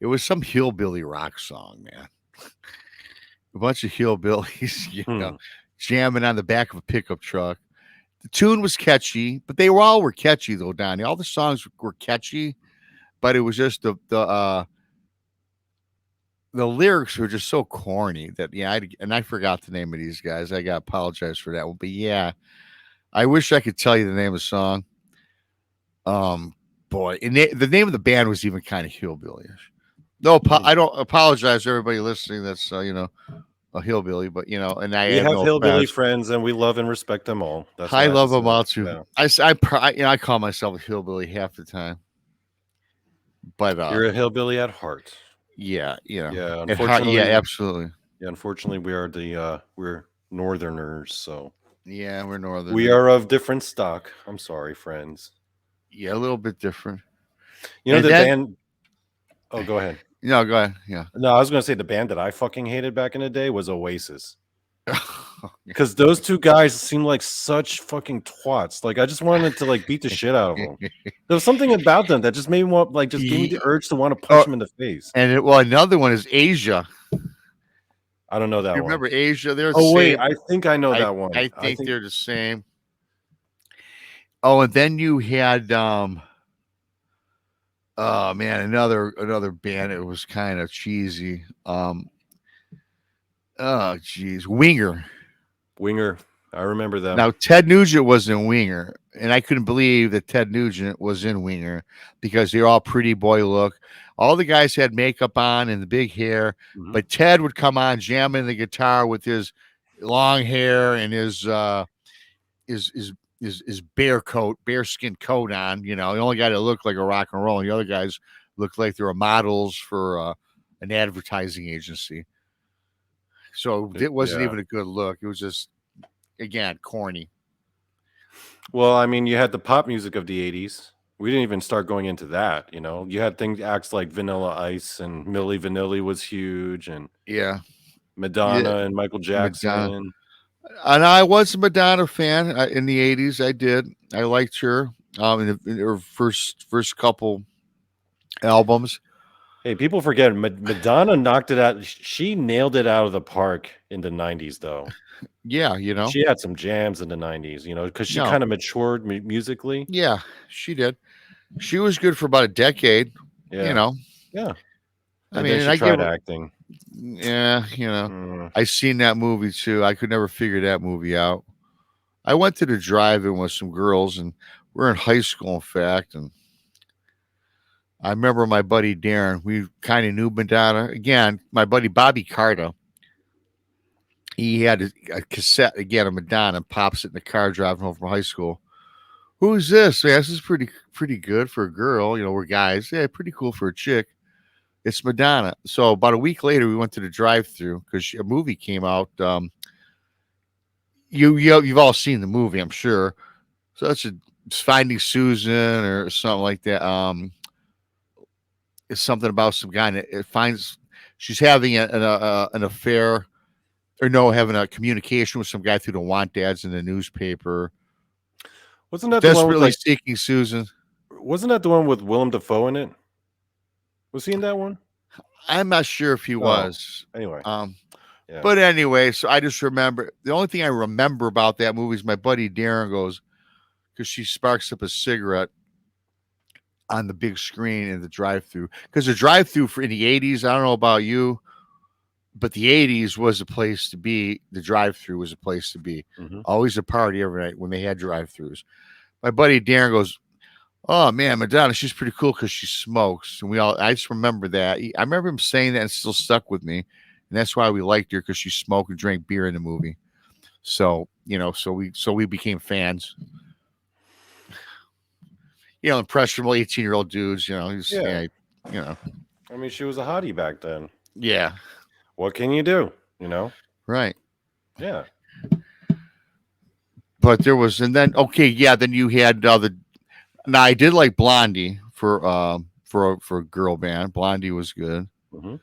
It was some hillbilly rock song, man. A bunch of hillbillies, jamming on the back of a pickup truck. The tune was catchy, but they were catchy though, Donnie. All the songs were catchy, but it was just the lyrics were just so corny that I forgot the name of these guys. I got to apologize for that one, but yeah, I wish I could tell you the name of the song. Boy, and the name of the band was even kind of hillbillyish. No, I don't apologize to everybody listening. That's a hillbilly, but and I We have have no hillbilly offense. friends, and we love and respect them all. That's what I I have to love say. them all too. Yeah, I call myself a hillbilly half the time, but you're a hillbilly at heart. yeah, Yeah, at heart, yeah, unfortunately, absolutely, yeah, unfortunately, we are we're Northerners, so yeah, we're we northern, are of different stock. I'm sorry, friends. yeah, a little bit different, You know and the then band. Oh, go ahead. go ahead, yeah. No, I was gonna say the band that I fucking hated back in the day was Oasis. Because those two guys seem like such fucking twats. Like I just wanted to like beat the shit out of them. There was something about them that just made me want, like, just gave me the Ye- urge to want to punch oh, them in the face. well, another one is Asia. I don't know that You one. remember Asia? They're the Oh wait, same. I think I know I that one. I I think think they're the same. Oh, and then you had oh man, another band. It was kind of cheesy. Oh geez, Winger. Winger. I remember them. Now Ted Nugent was in Winger, and I couldn't believe that Ted Nugent was in Winger because they're all pretty boy look. All the guys had makeup on and the big hair, Mhm. but Ted would come on jamming the guitar with his long hair and his his his bearskin coat on. The only guy that looked like a rock and roll, and the other guys looked like they were models for an advertising agency. So it wasn't Yeah. even a good look. It was just again corny. Well, I mean, you had the pop music of the '80s. We didn't even start going into that. You had things acts like Vanilla Ice and Milli Vanilli was huge, and Yeah, yeah, Madonna and Michael Madonna. Jackson. And I was a Madonna fan in the '80s. I did. I liked her. In her first couple albums. Hey, people forget Madonna knocked it out. She nailed it out of the park in the '90s, though. Yeah, She had some jams in the '90s, because she no, kind of matured musically. yeah, she did. She was good for about a decade. You Yeah, know, yeah. I And mean, then and she I give tried her, acting. yeah, Mm. I seen that movie too. I could never figure that movie out. I went to the drive-in with some girls, and we're in high school, in fact. And I remember my buddy Darren. We kind of knew Madonna. Again, my buddy Bobby Carter. He had a cassette again of Madonna. And pops it in the car driving home from high school. Who's this? Yeah, this is pretty good for a girl. We're guys. Yeah, pretty cool for a chick. It's Madonna. So about a week later, we went to the drive-through because a movie came out. You've all seen the movie, I'm sure. So it's Finding Susan or something like that. It's something about some guy that it finds she's having an affair or no, having a communication with some guy through the want ads in the newspaper. Wasn't that the one with Desperately like? seeking Susan. Wasn't that the one with Willem Dafoe in it? Was he in that one? I'm not sure if he Oh, was. anyway, Um, yeah. but anyway, so I just remember the only thing I remember about that movie is my buddy Darren goes because she sparks up a cigarette on the big screen in the drive-through because the drive-through for in the '80s. I don't know about you, but the '80s was a place to be. The drive-through was a place to be. Hmm. Always a party every night when they had drive-throughs. My buddy Darren goes, "Oh man, Madonna, she's pretty cool because she smokes." And I just remember that. I remember him saying that and it still stuck with me. And that's why we liked her because she smoked and drank beer in the movie. So, so we became fans. Impressionable 18-year-old dudes, Yeah. yeah, you know, I mean, she was a hottie back then. yeah, What can you do? You know? right. Yeah. But there was, and then okay, yeah, then you had the. Now I did like Blondie for a girl band. Blondie was good. Hmm.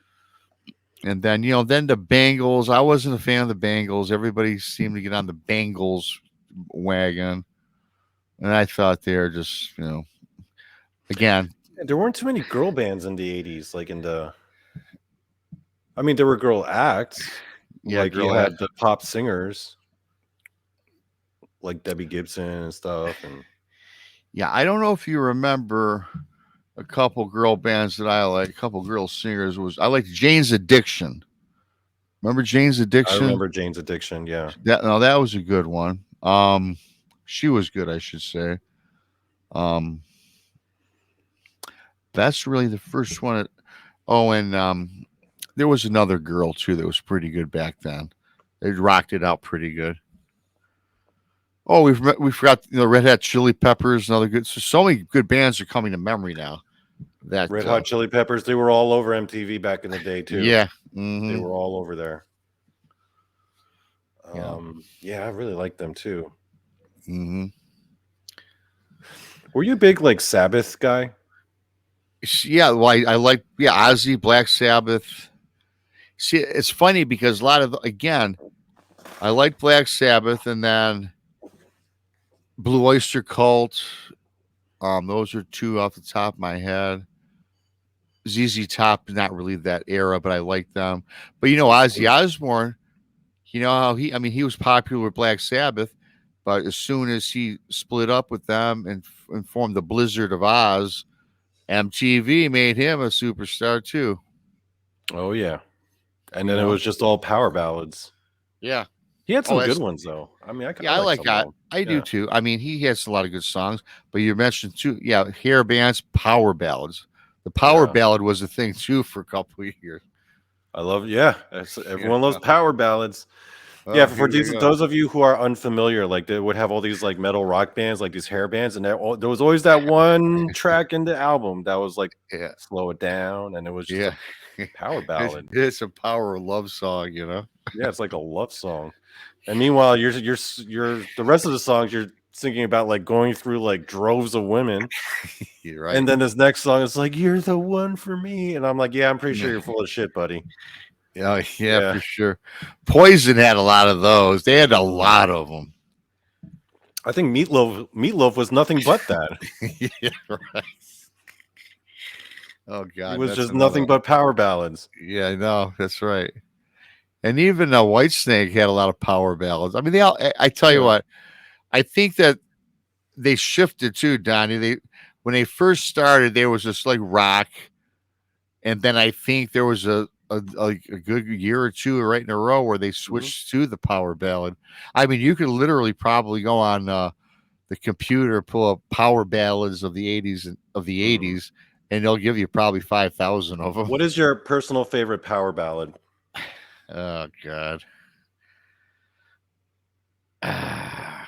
And then then the Bangles. I wasn't a fan of the Bangles. Everybody seemed to get on the Bangles wagon, and I thought they're just again, There weren't too many girl bands in the '80s. Like I mean, there were girl acts. yeah, Like you girl act. had the pop singers, like Debbie Gibson and stuff. And Yeah, I don't know if you remember a couple girl bands that I like. A couple girl singers was I liked Jane's Addiction. Remember Jane's I Addiction? remember Jane's Addiction. Yeah. That was a good one. She was good, I should say. Um, that's really the first one. Oh, and There was another girl too that was pretty good back then. They rocked it out pretty good. Oh, we forgot Red Hot Chili Peppers, another good. So many good bands are coming to memory now. That Red Hot Chili Peppers, they were all over MTV back in the day too. yeah, They were all over there. yeah, Yeah, I really like them too. mm-hmm. Were you a big like Sabbath guy? Yeah. Well, I like Ozzy, Black Sabbath. See, it's funny because a lot of again, I like Black Sabbath, and then Blue Oyster Cult. Those are two off the top of my head. ZZ Top, not really that era, but I like them. But Ozzy Osbourne, how he was popular with Black Sabbath, but as soon as he split up with them and formed the Blizzard of Oz, MTV made him a superstar too. Oh yeah, and then it was just all power ballads. Yeah. He had Oh, some good ones though. I mean, I I like like some of that. them. I do Yeah, too. I mean, he has a lot of good songs, but you mentioned too, hair bands, power ballads. The power yeah. ballad was a thing too for a couple of years. I love. Yeah, Yeah. everyone loves power ballads. Yeah, Oh, for here we go. those of you who are unfamiliar, like they would have all these like metal rock bands, like these hair bands, and there was always that one track in the album that was like Yeah. slow it down, and it was just Yeah. a power ballad. It's a power love song. Yeah, it's like a love song. And meanwhile, you're the rest of the songs you're thinking about like going through like droves of women, You're right. and then this next song is like you're the one for me, and I'm like, yeah, I'm pretty sure Yeah. you're full of shit, buddy. Yeah, Yeah, for sure. Poison had a lot of those. They had a lot of them. I think Meatloaf was nothing but that. Yeah, right. Oh He God, was that's just another. nothing but power ballads. Yeah, I know. That's right. And even White Snake had a lot of power ballads. I mean, they all. I tell you Yeah. what, I think that they shifted too, Donnie. They when they first started, there was just like rock, and then I think there was a good year or two right in a row where they Mhm. switched to the power ballad. I mean, you could literally probably go on the computer, pull up power ballads of the Mhm. '80s, and they'll give you probably 5,000 of them. What is your personal favorite power ballad? Oh God. I'm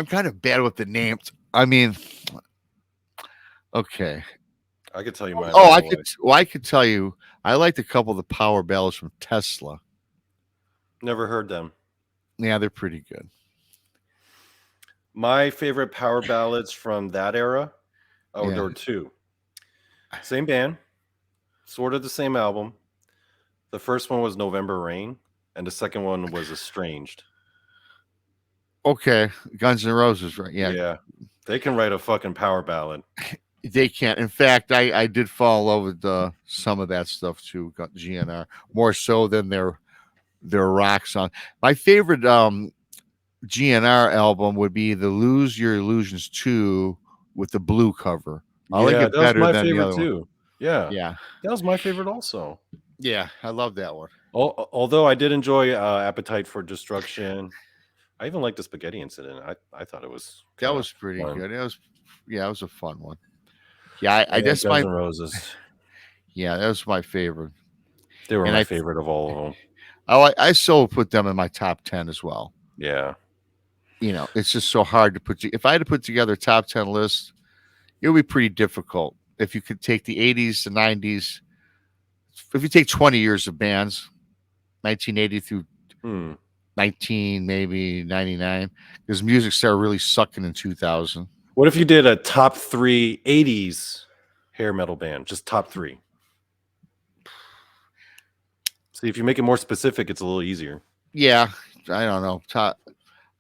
kind of bad with the names. I mean, okay. I could tell you mine Oh, right I away. could. Well, I could tell you. I liked a couple of the power ballads from Tesla. Never heard them. Yeah, they're pretty good. My favorite power ballads from that era, oh, there Yeah. were two. Same band, sort of the same album. The first one was November Rain, and the second one was Estranged. Okay. Guns N' Roses, right? Yeah. Yeah, they can write a fucking power ballad. They can't. In fact, I did fall in love with some of that stuff too. GNR more so than their rock song. My favorite GNR album would be the Lose Your Illusions 2 with the blue cover. I like Yeah, it that was better my than the favorite other one. too. Yeah, Yeah. that was my favorite also. Yeah, I love that one. Although I did enjoy Appetite for Destruction. I even liked the spaghetti incident. I thought it was That kind of was pretty fun. good. It was a fun one. Yeah, I Yeah, that's Guns my N' Roses. yeah, that was my favorite. They were And my favorite of all of them. I still put them in my top 10 as well. Yeah. It's just so hard to if I had to put together a top 10 list, it would be pretty difficult. If you could take the 80s, the 90s, if you take 20 years of bands, 1980 through Hmm. 19, maybe 99, because music started really sucking in 2000. What if you did a top 3 80s hair metal band? Just top 3. See, if you make it more specific, it's a little easier. Yeah, I don't know.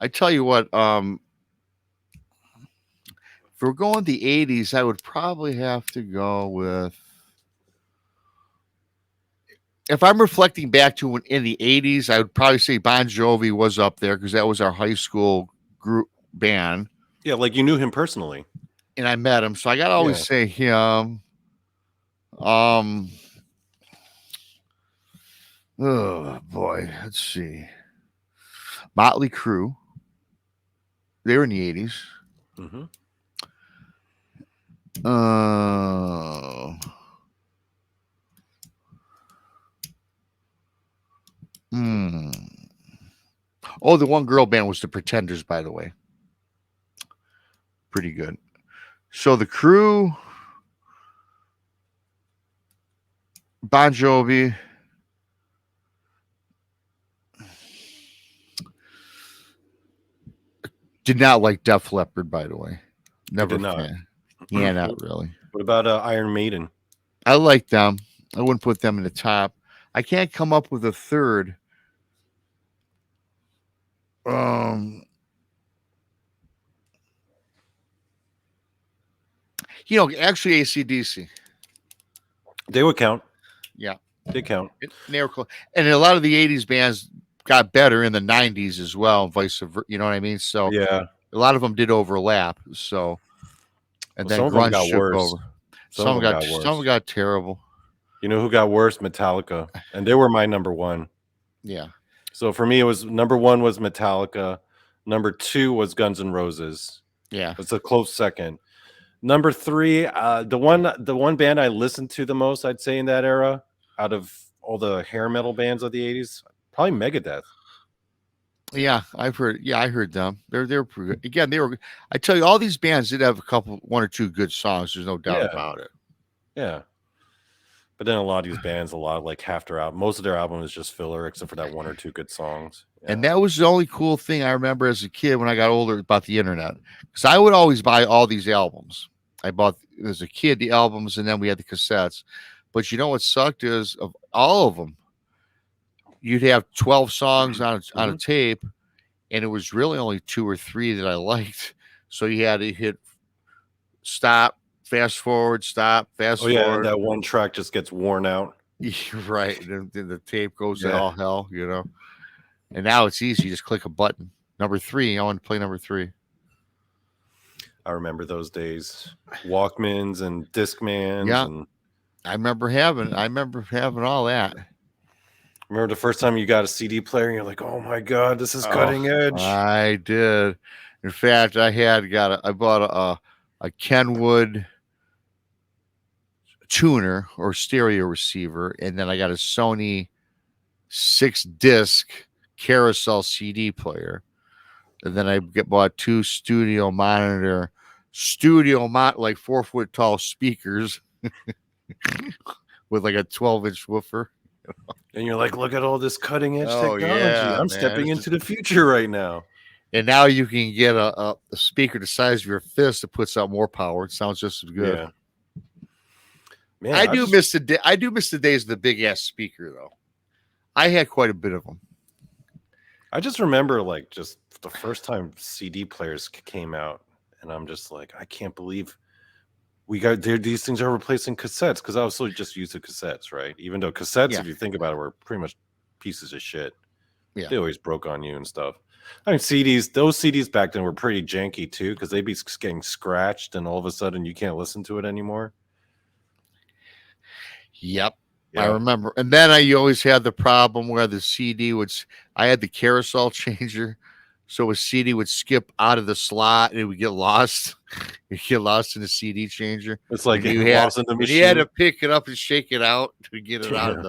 I tell you what, if we're going the 80s, I would probably have to go with. If I'm reflecting back to when in the 80s, I would probably say Bon Jovi was up there because that was our high school group band. Yeah, like you knew him personally. And I met him. So I got to always Yeah. say him. Oh, boy. Let's see. Motley Crue. They were in the 80s. Mm-hmm. Uh, Oh, the one girl band was the Pretenders, by the way. Pretty good. So the Crew, Bon Jovi. Did not like Def Leppard, by the way. Never a did not. fan. Yeah, not really. What about Iron Maiden? I like them. I wouldn't put them in the top. I can't come up with a third. Actually AC/DC. They would count. Yeah. They count. And a lot of the 80s bands got better in the 90s as well, vice versa. You know what I mean? So Yeah. a lot of them did overlap. So, and then some of them grunge got took worse. over. Some of them got terrible. You know who got worse? Metallica. And they were my number one. Yeah. So for me, it was number one was Metallica. Number two was Guns N' Roses. Yeah. It's a close second. Number three, the one band I listened to the most, I'd say in that era, out of all the hair metal bands of the 80s, probably Megadeth. Yeah, I heard them. They're pretty good. Again, they were. I tell you, all these bands did have one or two good songs. There's no doubt about it. Yeah, but then a lot of these bands, half their album, most of their album is just filler, except for that one or two good songs. Yeah. And that was the only cool thing I remember as a kid when I got older about the internet, because I would always buy all these albums. I bought as a kid the albums, and then we had the cassettes. But you know what sucked is of all of them, you'd have 12 songs on a tape, and it was really only 2 or 3 that I liked. So you had to hit stop, fast forward, stop, fast forward. And that one track just gets worn out. Right. And the tape goes to all hell, And now it's easy. You just click a button. Number 3. I want to play number 3. I remember those days. Walkmans and Discmans. Yeah. And I remember having all that. Remember the first time you got a CD player and you're like, oh my God, this is cutting edge. I did. In fact, I bought a Kenwood tuner or stereo receiver, and then I got a Sony 6-disc carousel CD player. And then I bought 2 studio monitor, like 4-foot tall speakers with like a 12-inch woofer. And you're like, look at all this cutting edge technology. Yeah, I'm stepping into the future right now. And now you can get a speaker the size of your fist that puts out more power. It sounds just as good. Yeah. Man, I do miss the days of the big ass speaker though. I had quite a bit of them. I just remember just the first time CD players came out, and I'm just like, I can't believe these things are replacing cassettes, because I was so just used to cassettes, right? Even though cassettes, if you think about it, were pretty much pieces of shit. Yeah. They always broke on you and stuff. I mean, those CDs back then were pretty janky too, because they'd be getting scratched, and all of a sudden you can't listen to it anymore. Yep. Yeah. I remember. And then you always had the problem where the CD I had the carousel changer. So a CD would skip out of the slot and it would get lost. You'd get lost in the CD changer. It's like you had to pick it up and shake it out to get it out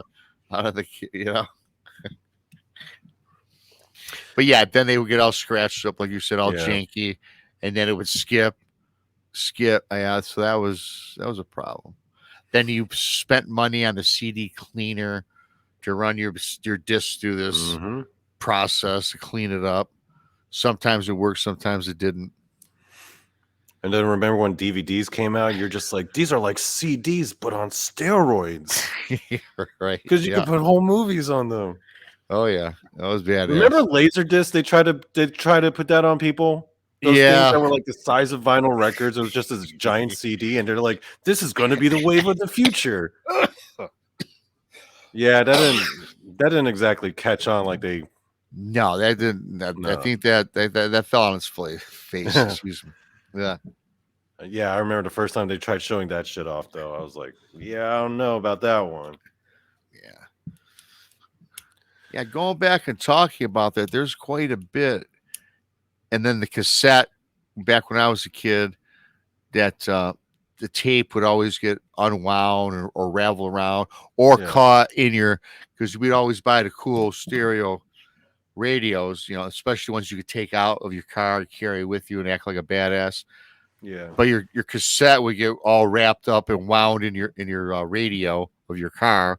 of the. But yeah, then they would get all scratched up, like you said, all janky, and then it would skip. Yeah, so that was a problem. Then you spent money on the CD cleaner to run your discs through this process to clean it up. Sometimes it worked, sometimes it didn't. And then remember when DVDs came out, you're just like, these are like CDs, but on steroids. Right. Because you could put whole movies on them. Oh, yeah. That was bad. Remember Laserdisc? They try to put that on people? Those things that were like the size of vinyl records. It was just this giant CD, and they're like, this is going to be the wave of the future. Yeah, that didn't exactly catch on like they. No, that didn't. I think that fell on its face. Excuse me. Yeah. Yeah, I remember the first time they tried showing that shit off, though. I was like, yeah, I don't know about that one. Yeah. Yeah, going back and talking about that, there's quite a bit. And then the cassette, back when I was a kid, that the tape would always get unwound or ravel around or caught in because we'd always buy the cool stereo radios, especially ones you could take out of your car, carry with you, and act like a badass. Yeah. But your cassette would get all wrapped up and wound in your radio of your car,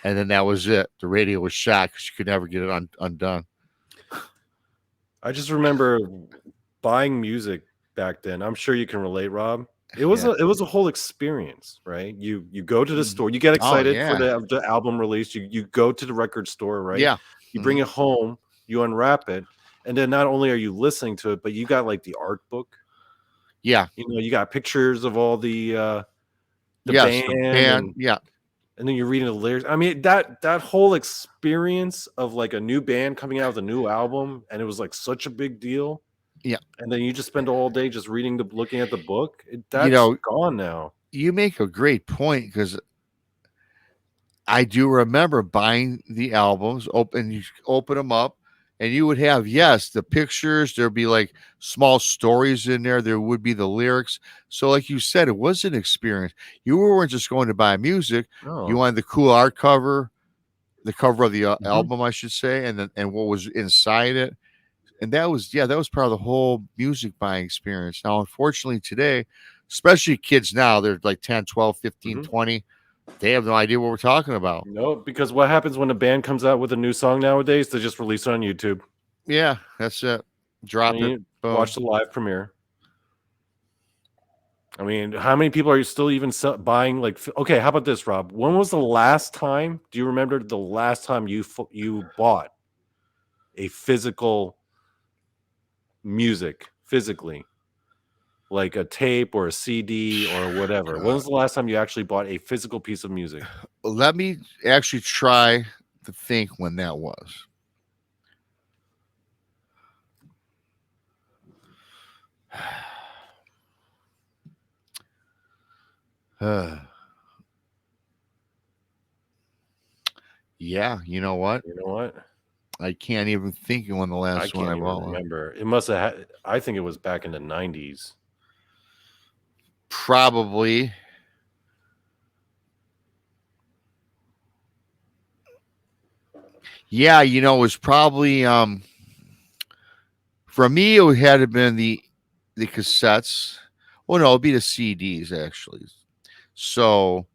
and then that was it. The radio was shot because you could never get it undone. I just remember buying music back then. I'm sure you can relate, Rob. It was Yeah. a whole experience, right? You go to the store, you get Oh excited for yeah, the album release. You go to the record store, right? yeah, You bring Mhm. it home, you unwrap it, and then not only are you listening to it, but you got like the art book. yeah. You got pictures of all the Yes, the band, band. Yeah, and then you're reading the lyrics. I mean, that whole experience of like a new band coming out with a new album, and it was like such a big deal. yeah. And then you just spend all day just looking at the book. You That's know, gone now. you make a great point because I do remember buying the albums, you open them up, and you would have, yes, the pictures. There'd be like small stories in there. There would be the lyrics. So, like you said, it was an experience. You weren't just going to buy music. You Oh, wanted the cool art cover, the cover of the mhm. album, I should say, and what was inside it. And that was part of the whole music buying experience. Now, unfortunately, today, especially kids now, they're like 10, 12, 15, Mhm. 20. They have no idea what we're talking about. No, because what happens when a band comes out with a new song nowadays? They just release it on YouTube. Yeah, that's it. And Drop it. you watch Boom. the live premiere. I mean, how many people are you still even buying? Like, okay, how about this, Rob? When was the last time? Do you remember the last time you bought a physical music physically, like a tape or a CD or whatever? When God. was the last time you actually bought a physical piece of music? Let me actually try to think when that was. Yeah, you know what? You know what? I can't even think of when the I last one can't I even bought was. remember. It must have I think it was back in the 90s. Probably. Yeah, it was probably for me it had to have been the cassettes. Well, no, it'd be the CDs actually. So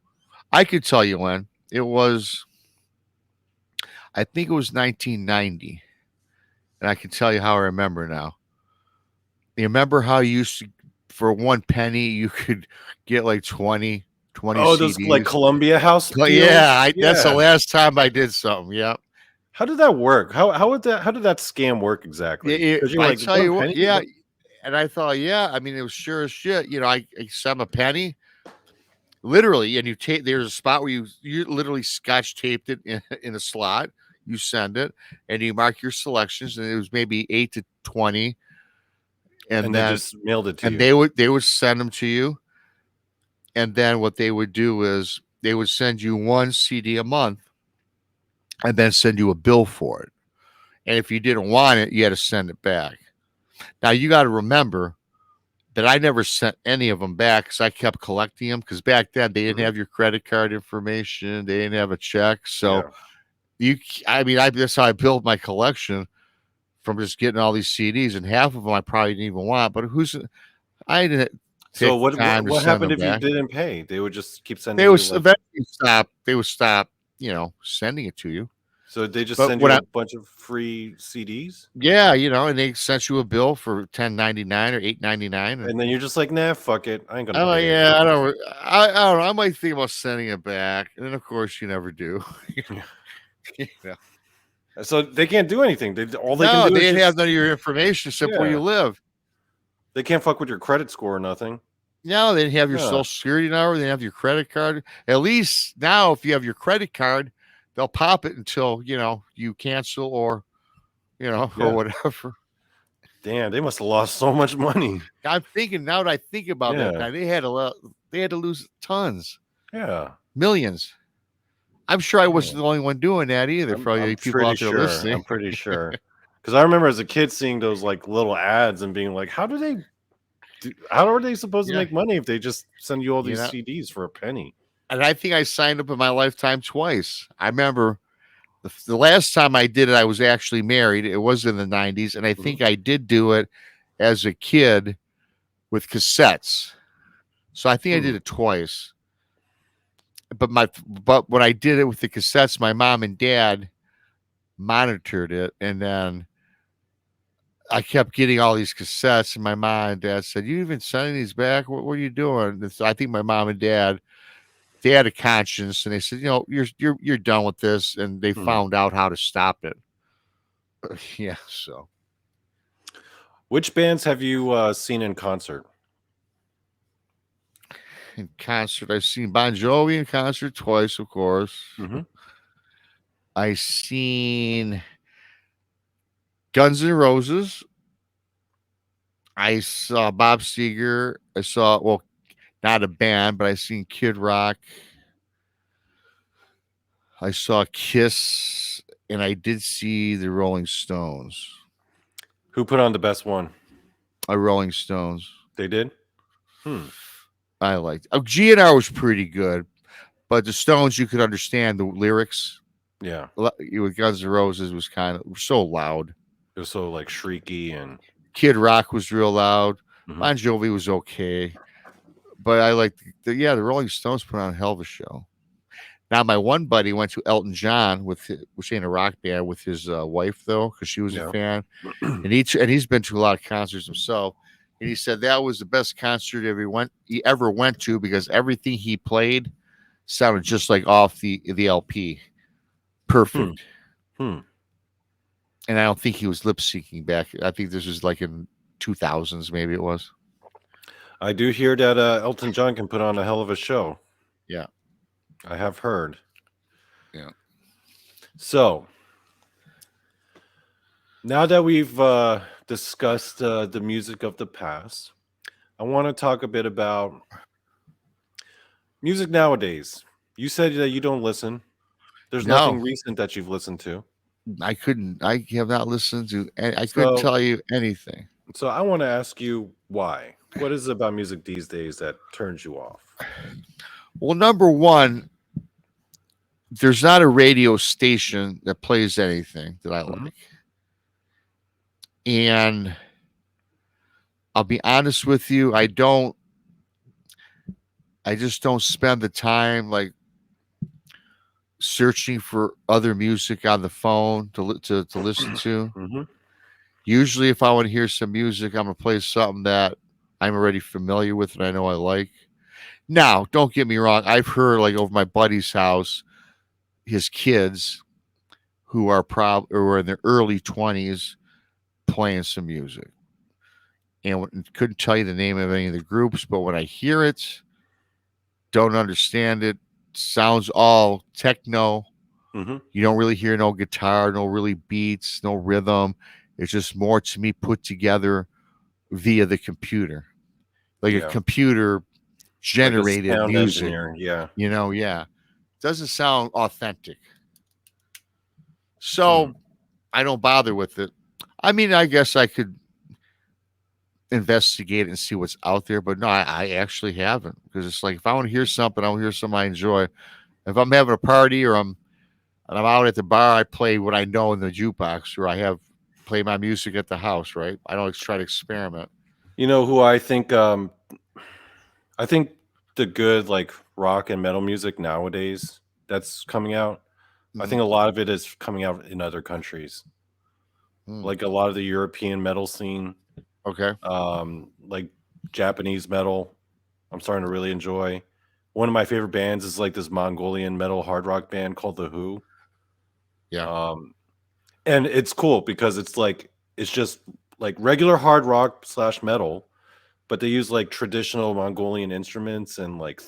I could tell you when it was. I think it was 1990, and I can tell you how I remember now. You remember how you used to, for 1 penny, you could get like 20 Oh, those like CDs? Columbia House But yeah, deals? that's the Yeah. last time I did something. Yeah. How did that work? How did that scam work exactly? Because you're I like, tell "1 you what, penny? yeah. What?" And I thought, yeah, I mean, it was sure as shit. I sent a penny, literally, and there's a spot where you literally scotch taped it in a slot. You send it, and you mark your selections, and it was maybe 8 to 20, and And they then just mailed it to and you. they would send them to you, and then what they would do is they would send you one CD a month, and then send you a bill for it. And if you didn't want it, you had to send it back. Now you got to remember that I never sent any of them back because I kept collecting them. Because back then they didn't Mhm. have your credit card information, they didn't have a check. So Yeah. I mean, that's how I built my collection from just getting all these CDs, and half of them I probably didn't even want. But I didn't So take the what time to what send happened them if you back. didn't pay? They would just keep They sending would you like eventually stop. They would stop, sending it to you. so they just But send you when a I bunch of free CDs? Yeah, and they sent you a bill for 10.99 or 8.99, and And then you're just like, "Nah, fuck it. I ain't gonna I'm like, pay it." yeah, I don't know. I might think about sending it back, and then of course you never do. You know. So they can't do anything. All they can No, do they is didn't have just none of your information except where yeah. you live. They can't fuck with your credit score or nothing. No, they didn't have your Yeah. social security number. They didn't have your credit card. At least now, if you have your credit card, they'll pop it until you cancel or or Yeah. whatever. Damn, they must have lost so much money. I'm thinking now that I think about that Yeah. time, they had a lot. They had to lose tons, Yeah. millions. I'm sure I Yeah. wasn't the only one doing that either. For all I'm you people pretty out there sure. listening, I'm pretty sure. Because I remember as a kid seeing those like little ads and being like, how are they supposed to yeah, make money if they just send you all these you know. CDs for a penny? And I think I signed up in my lifetime twice. I remember The last time I did it, I was actually married. It was in the 90s. And I Mhm. think I did do it as a kid with cassettes. So I think I Hmm. did it twice. But when I did it with the cassettes, my mom and dad monitored it, and then I kept getting all these cassettes, and my mom and dad said, "You even sending these back? What are you doing?" And so I think my mom and dad, they had a conscience, and they said, you're done with this, and they Hmm. found out how to stop it. Yeah, so Which bands have you seen in concert? in concert, I've seen Bon Jovi in concert twice, of course. Hmm. I seen Guns N' Roses. I saw Bob Seger. I saw, well, not a band, but I seen Kid Rock. I saw Kiss, and I did see the Rolling Stones. Who put on the best one? Rolling Stones. They did. Hmm. I liked. GNR was pretty good, but the Stones, you could understand the lyrics. Yeah. With Guns N' Roses was kind of so loud. It was so like shrieky and. Kid Rock was real loud. Mhm. Bon Jovi was okay, but I liked the Rolling Stones put on a hell of a show. Now, my one buddy went to Elton John which ain't a rock band, with his wife though, because she was a Yeah. fan, and he's been to a lot of concerts himself, and he said that was the best concert he ever went to, because everything he played sounded just like off the LP, Hmm. perfect. Hmm. And I don't think he was lip syncing back. I think this was like in 2000s, maybe it was. I do hear that Elton John can put on a hell of a show. Yeah, I have heard. yeah. So now that we've discussed the music of the past, I want to talk a bit about music nowadays. You said that you don't listen. There's No, nothing recent that you've listened to. I couldn't. I have not listened to. I couldn't So, tell you anything. so I want to ask you why. What is it about music these days that turns you off? Well, number one, there's not a radio station that plays anything that I Hmm. like. And I'll be honest with you, I just don't spend the time like searching for other music on the phone to listen to. Hmm. Usually if I want to hear some music, I'm gonna play something that I'm already familiar with and I know I like. Now, don't get me wrong, I've heard like over my buddy's house, his kids who are in their early 20s playing some music. And couldn't tell you the name of any of the groups, but when I hear it, don't understand it, sounds all techno. Hmm. You don't really hear no guitar, no really beats, no rhythm. It's just more to me put together via the computer, like a Yeah, computer like a generated sound music. engineer. Yeah. Yeah, doesn't sound authentic. Hmm. So I don't bother with it. I mean, I guess I could investigate and see what's out there, but no, I actually haven't, because it's like if I want to hear something, I want to hear something I enjoy. If I'm having a party and I'm out at the bar, I play what I know in the jukebox, or I have play my music at the house, right? I don't try to experiment. You know who I think? I think the good like rock and metal music nowadays that's coming out. I Mhm. think a lot of it is coming out in other countries, Mm. like a lot of the European metal scene, Okay. like Japanese metal. I'm starting to really enjoy. One of my favorite bands is like this Mongolian metal hard rock band called The Who. Yeah. Um, and it's cool because it's just like regular hard rock slash metal, but they use like traditional Mongolian instruments and like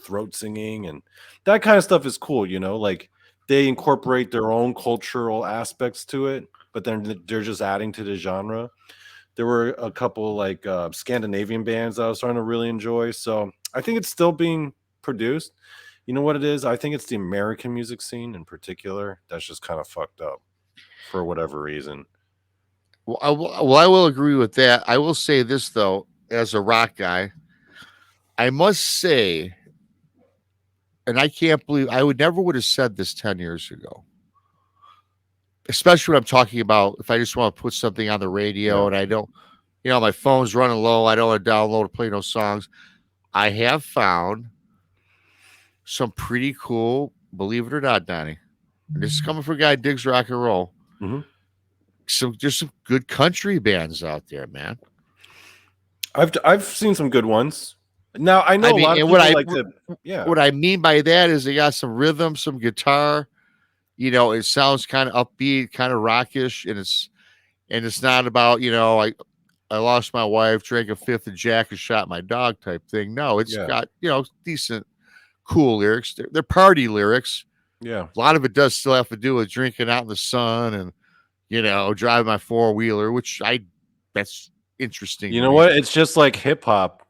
throat singing and that kind of stuff is cool, like they incorporate their own cultural aspects to it, but then they're just adding to the genre. There were a couple like Scandinavian bands that I was starting to really enjoy. So I think it's still being produced. You know what it is? I think it's the American music scene in particular that's just kind of fucked up for whatever reason. I will agree with that. I will say this though, as a rock guy, I must say, and I can't believe I would never would have said this 10 years ago. especially when I'm talking about if I just want to put something on the radio Yeah. and I don't, my phone's running low. I don't want to download or play no songs. I have found some pretty cool, believe it or not, Donnie. And this is coming from a guy who digs rock and roll. Hmm. There's some good country bands out there, man. I've seen some good ones. Now I know I a mean, lot of and people like to. Yeah. what I mean by that is they got some rhythm, some guitar. It sounds kind of upbeat, kind of rockish, and it's not about I lost my wife, drank a fifth of Jack, and shot my dog type thing. No, it's Yeah. got decent, cool lyrics. They're party lyrics. Yeah. A lot of it does still have to do with drinking out in the sun and driving my four wheeler, which that's interesting You to know me. what? It's just like hip hop,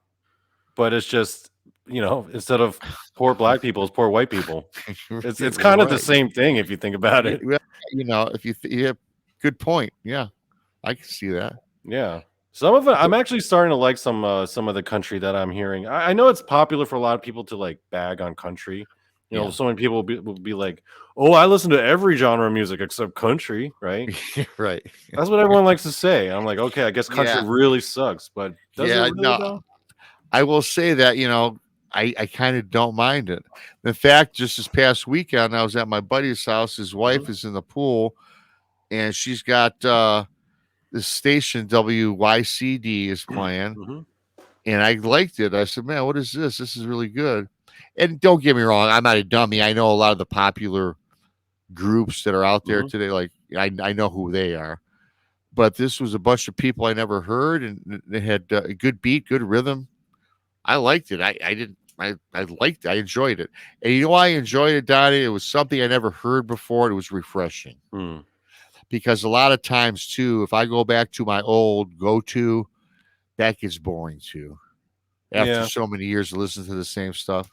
but it's just instead of poor black people, it's poor white people. It's kind of the Right. same thing if you think about it. Well, if yeah, good point. Yeah, I can see that. Yeah. Some of it, I'm actually starting to like some of the country that I'm hearing. I know it's popular for a lot of people to like bag on country. Yeah. So many people will be like, "Oh, I listen to every genre of music except country," right? Right. That's what everyone likes to say. I'm like, okay, I guess country Yeah. really sucks, but does it Yeah. really No, though? I will say that I kind of don't mind it. In fact, just this past weekend, I was at my buddy's house. His wife is in the pool, and she's got this station WYCD is playing, Mm-hmm. and I liked it. I said, "Man, what is this? This is really good." And don't get me wrong, I'm not a dummy. I know a lot of the popular groups that are out there Mm-hmm. today. Like I know who they are, but this was a bunch of people I never heard, and they had a good beat, good rhythm. I liked it. I didn't. I liked it. I enjoyed it. And you know why I enjoyed it, Donnie? It was something I never heard before. It was refreshing Mm. because a lot of times too, if I go back to my old go-to, that gets boring too. After Yeah. so many years of listening to the same stuff.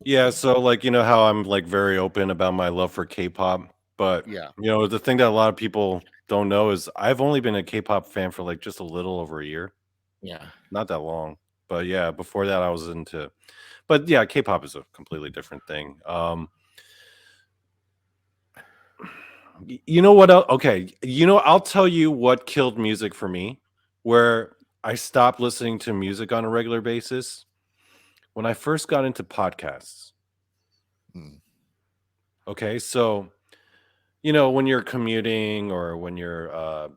Yeah, so like how I'm like very open about my love for K-pop, but Yeah. the thing that a lot of people don't know is I've only been a K-pop fan for like just a little over a year. Yeah. Not that long. But yeah, before that I was into, but yeah, K-pop is a completely different thing. You know what okay, I'll tell you what killed music for me, where I stopped listening to music on a regular basis when I first got into podcasts. Mm. Okay, so when you're commuting or when you're out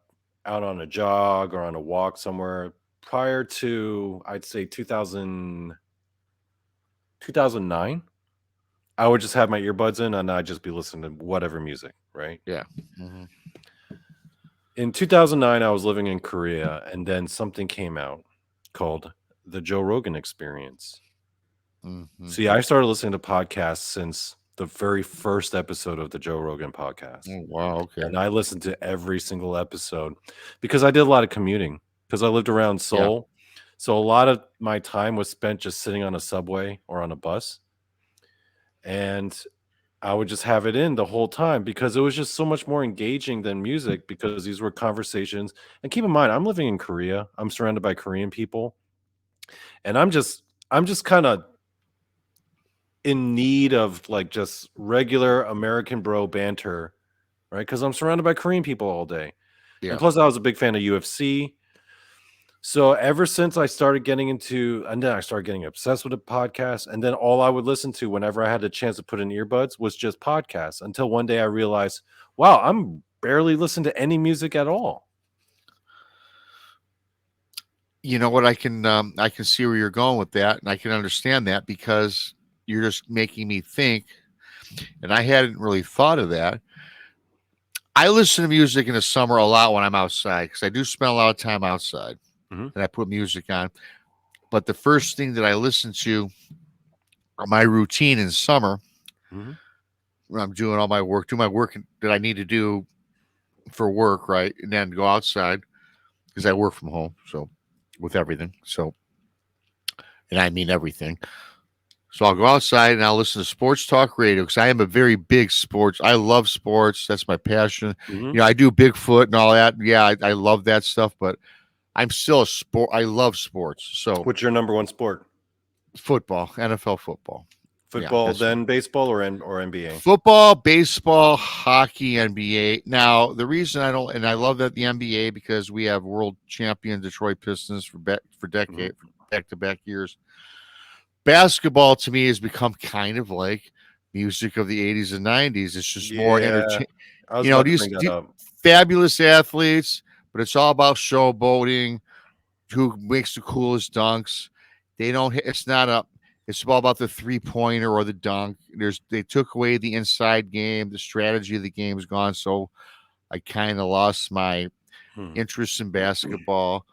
on a jog or on a walk somewhere prior to, I'd say 2009, I would just have my earbuds in and I'd just be listening to whatever music, right? Yeah. Mm-hmm. In 2009, I was living in Korea and then something came out called the Joe Rogan Experience. Mm-hmm. See, I started listening to podcasts since the very first episode of the Joe Rogan podcast. Oh, wow. Okay. And I listened to every single episode because I did a lot of commuting because I lived around Yeah. Seoul. So a lot of my time was spent just sitting on a subway or on a bus. And I would just have it in the whole time because it was just so much more engaging than music because these were conversations. And keep in mind, I'm living in Korea. I'm surrounded by Korean people. And I'm just kind of in need of like just regular American bro banter, right? Because I'm surrounded by Korean people all day. Yeah. And plus, I was a big fan of UFC. So ever since I started getting into, and then I started getting obsessed with the podcast, and then all I would listen to whenever I had a chance to put in earbuds was just podcasts. Until one day I realized, wow, I'm barely listening to any music at all. You know what? I can see where you're going with that, and I can understand that because you're just making me think, and I hadn't really thought of that. I listen to music in the summer a lot when I'm outside because I do spend a lot of time outside, Mhm. and I put music on. But the first thing that I listen to, my routine in summer, Mhm. when I'm doing all my work, do my work that I need to do for work, right, and then go outside because I work from home, so with everything, so and I mean everything. So I'll go outside and I'll listen to sports talk radio because I am a very big sports. I love sports. That's my passion. Mhm. I do Bigfoot and all that. Yeah, I love that stuff, but I'm still a sport. I love sports. So What's your number one sport? football, NFL football. Yeah, Football, that's then baseball, or NBA. football, baseball, hockey, NBA. Now, the reason I don't, and I love that the NBA because we have world champion Detroit Pistons for Hmm. decade, for back to back years. Basketball to me has become kind of like music of the 80s and 90s. It's just more Yeah, entertain. I was You know, about to bring that these up. fabulous athletes, but it's all about showboating. Who makes the coolest dunks? They don't. It's not a. It's all about the 3-pointer or the dunk. They took away the inside game. The strategy of the game is gone. So I kind of lost my Hmm. interest in basketball.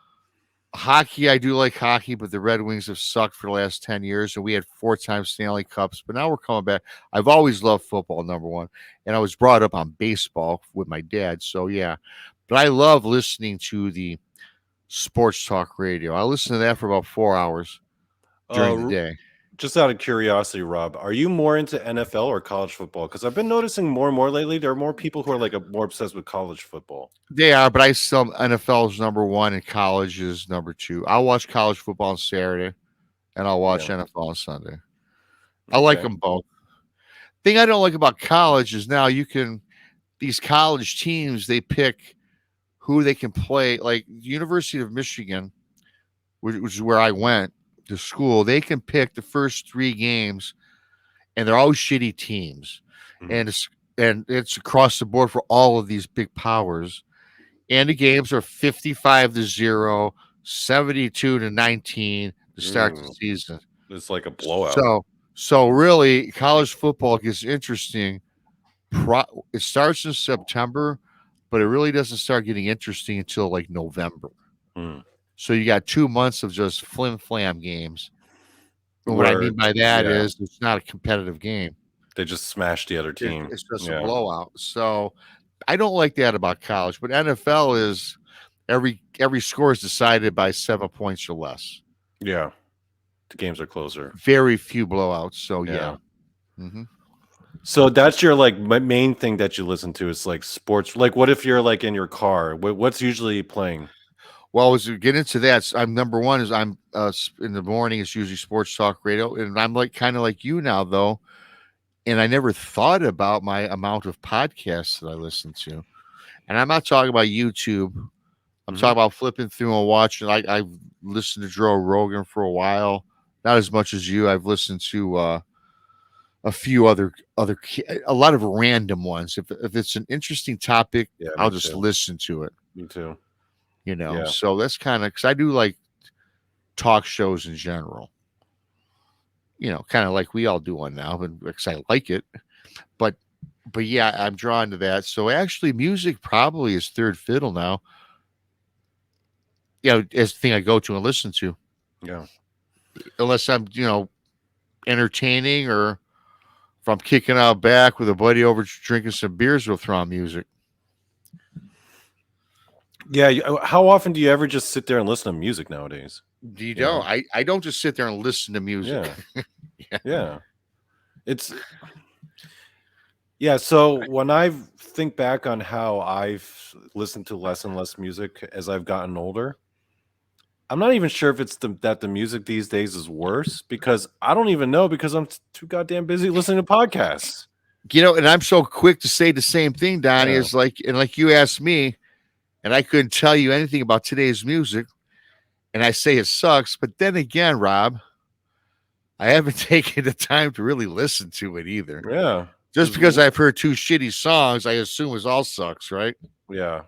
Hockey, I do like hockey, but the Red Wings have sucked for the last 10 years, and we had 4 times Stanley Cups, but now we're coming back. I've always loved football, number one, and I was brought up on baseball with my dad, so yeah. But I love listening to the sports talk radio. I listen to that for about 4 hours during the Uh, day. just out of curiosity, Rob, are you more into NFL or college football? Because I've been noticing more and more lately. There are more people who are like more obsessed with college football. They are, but I still NFL is number one and college is number two. I'll watch college football on Saturday, and I'll watch Yeah. NFL on Sunday. I like Okay. them both. Thing I don't like about college is now you can these college teams they pick who they can play. Like the University of Michigan, which is where I went to school, they can pick the first 3 games, and they're all shitty teams, Mhm. and it's across the board for all of these big powers. And the games are 55-0, 72-19 to start the Mm, season. it's like a blowout. So really, college football gets interesting. It starts in September, but it really doesn't start getting interesting until like November. Mm. So you got 2 months of just flim flam games. And what I Where, mean by that yeah, is it's not a competitive game. they just smashed the other team. It's just a Yeah. blowout. So I don't like that about college, but NFL is every score is decided by 7 points or less. Yeah. The games are closer. Very few blowouts. So Yeah. yeah. hmm So that's your like main thing that you listen to is like sports. Like, what if you're like in your car? What's usually playing? Well, as we get into that, I'm number one is I'm in the morning. It's usually sports talk radio, and I'm like kind of like you now though. And I never thought about my amount of podcasts that I listen to. And I'm not talking about YouTube. I'm Hmm. talking about flipping through and watching. I've listened to Joe Rogan for a while, not as much as you. I've listened to a few a lot of random ones. If it's an interesting topic, Yeah, I'll me just too. listen to it. Me too. You know, Yeah. so that's kind of because I do like talk shows in general. You know, kind of like we all do one now, but because I like it. But but yeah, I'm drawn to that. So actually, music probably is third fiddle now. You know, as the thing I go to and listen to, Yeah. unless I'm entertaining or if I'm kicking out back with a buddy over drinking some beers, we'll throw on music. Yeah. How often do you ever just sit there and listen to music nowadays? You You know, know? I don't just sit there and listen to music. Yeah. Yeah. Yeah. It's yeah. So when I think back on how I've listened to less and less music as I've gotten older, I'm not even sure if it's that the music these days is worse because I don't even know because I'm too goddamn busy listening to podcasts. You know, and I'm so quick to say the same thing, Donnie, Yeah. is like you asked me, and I couldn't tell you anything about today's music, and I say it sucks. But then again, Rob, I haven't taken the time to really listen to it either. Yeah. Just because I've heard 2 shitty songs, I assume it all sucks, right? Yeah.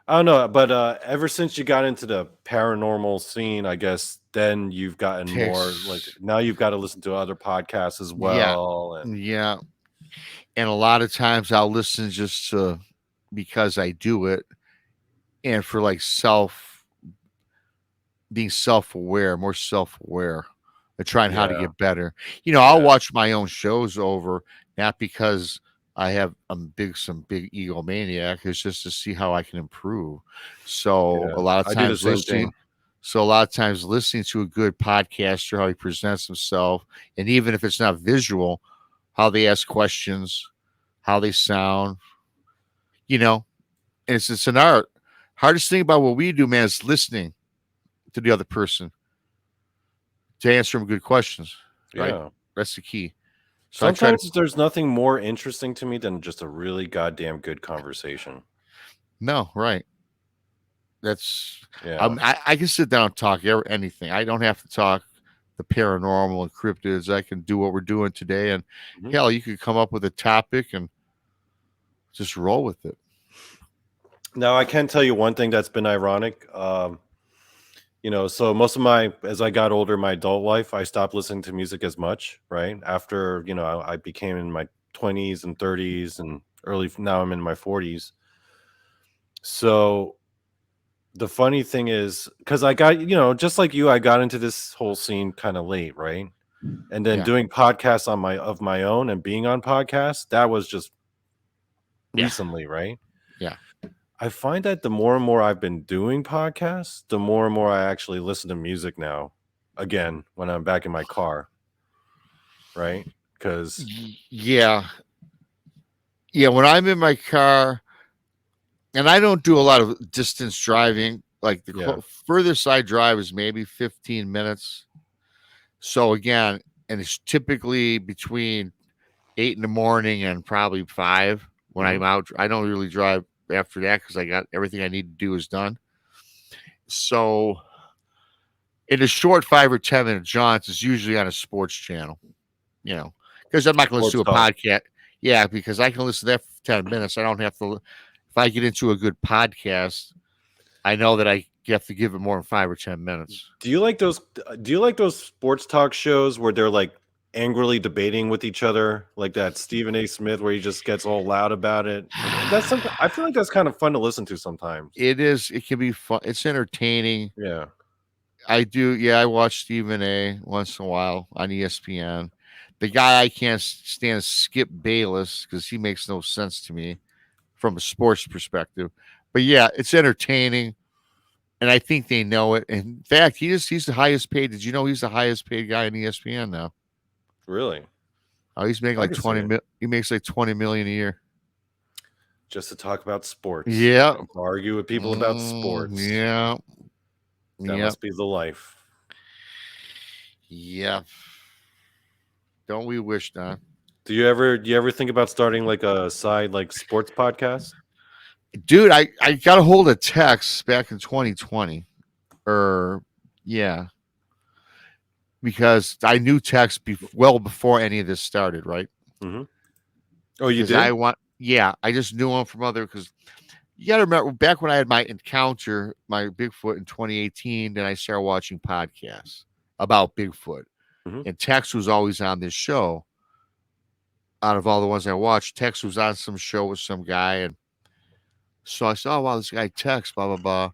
I don't know, but ever since you got into the paranormal scene, I guess then you've gotten more like Takes now you've got to listen to other podcasts as yeah, well. And yeah. And a lot of times I'll listen just to because I do it and for like being self-aware, more self-aware and trying how to yeah, get better. You know, I'll yeah, watch my own shows over, not because some big egomaniac. It's just to see how I can improve. So yeah. a lot of I do the times same thing. listening to a good podcaster, how he presents himself, and even if it's not visual, how they ask questions, how they sound, you know, and it's an art. Hardest thing about what we do, man, is listening to the other person to answer them good questions, right? Yeah. That's the key. So I try to. Sometimes there's nothing more interesting to me than just a really goddamn good conversation. No, right. That's. Yeah. I can sit down and talk anything. I don't have to talk the paranormal and cryptids. I can do what we're doing today, and Mhm. hell, you could come up with a topic and just roll with it. Now, I can tell you one thing that's been ironic. So most of as I got older, my adult life, I stopped listening to music as much, right? After, I became in my 20s and 30s and now I'm in my 40s. So the funny thing is, because I got, just like you, I got into this whole scene kind of late, right? And then Yeah. doing podcasts of my own and being on podcasts, that was just Yeah. recently, right? Yeah. I find that the more and more I've been doing podcasts, the more and more I actually listen to music now. Again, when I'm back in my car, right? Because Yeah. Yeah. When I'm in my car, and I don't do a lot of distance driving, like the yeah, furthest I drive is maybe 15 minutes. So again, and it's typically between 8 in the morning and probably 5 when hmm I'm out. I don't really drive after that because I got everything I need to do is done. So in a short 5 or 10 minute jaunts is usually on a sports channel, because I'm not going to listen sports to a talk. podcast. Yeah, because I can listen to that for 10 minutes. I don't have to. If I get into a good podcast, I know that I have to give it more than 5 or 10 minutes. Do you like those? Do you like those sports talk shows where they're like angrily debating with each other, like that Stephen A. Smith, where he just gets all loud about it? I feel like that's kind of fun to listen to sometimes. It is. It can be fun. It's entertaining. Yeah. I do. Yeah, I watch Stephen A. once in a while on ESPN. The guy I can't stand is Skip Bayless because he makes no sense to me from a sports perspective. But yeah, it's entertaining, and I think they know it. In fact, he's the highest paid. Did you know he's the highest paid guy in ESPN now? Really? Oh, he's making I like can see it. He makes like 20 million a year. Just to talk about sports Yeah. and to argue with people about sports. Yeah. That Yep. must be the life. Yep. Don't we wish, Don? Do you ever think about starting like a side like sports podcast? Dude, I got a hold of Tex back in 2020. Or yeah, because I knew Tex well before any of this started, right? Mm-hmm. Oh, you Because did? I just knew him from other. Because you got to remember back when I had my encounter, my Bigfoot in 2018, then I started watching podcasts about Bigfoot, Mm-hmm. and Tex was always on this show. Out of all the ones I watched, Tex was on some show with some guy, and so I saw, oh wow, this guy Tex, blah blah blah.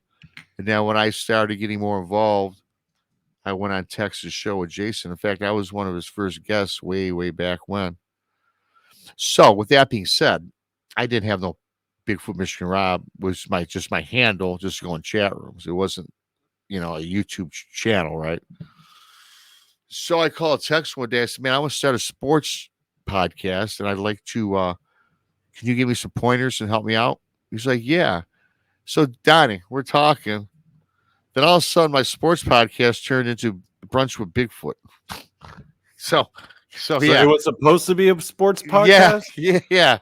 And then when I started getting more involved, I went on Tex's show with Jason. In fact, I was one of his first guests way back when. So with that being said, I didn't have no Bigfoot Michigan Rob was my handle, just to go in chat rooms. It wasn't, a YouTube channel, right? So I called Tex one day. I said, man, I want to start a sports podcast and I'd like to can you give me some pointers and help me out? He's like, yeah. So Donnie, we're talking. Then all of a sudden my sports podcast turned into Brunch with Bigfoot. So So yeah. it was supposed to be a sports Yeah, podcast? yeah.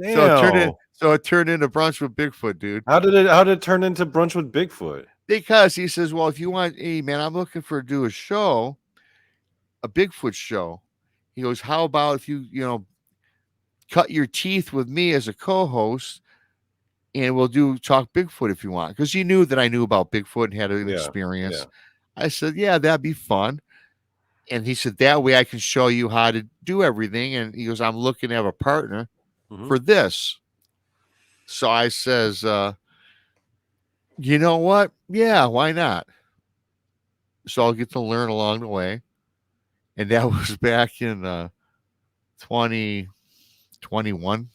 Damn. So it turned into Brunch with Bigfoot, dude. How did it turn into brunch with Bigfoot? Because he says, well, if you want, hey man, I'm looking for do a show, a Bigfoot show. He goes, how about if you cut your teeth with me as a co-host, and we'll talk Bigfoot if you want, because he knew that I knew about Bigfoot and had an Yeah. experience. Yeah. I said, yeah, that'd be fun. And he said, that way I can show you how to do everything. And he goes, I'm looking to have a partner Mm-hmm. for this. So I says, you know what? Yeah, why not? So I'll get to learn along the way. And that was back in 2021.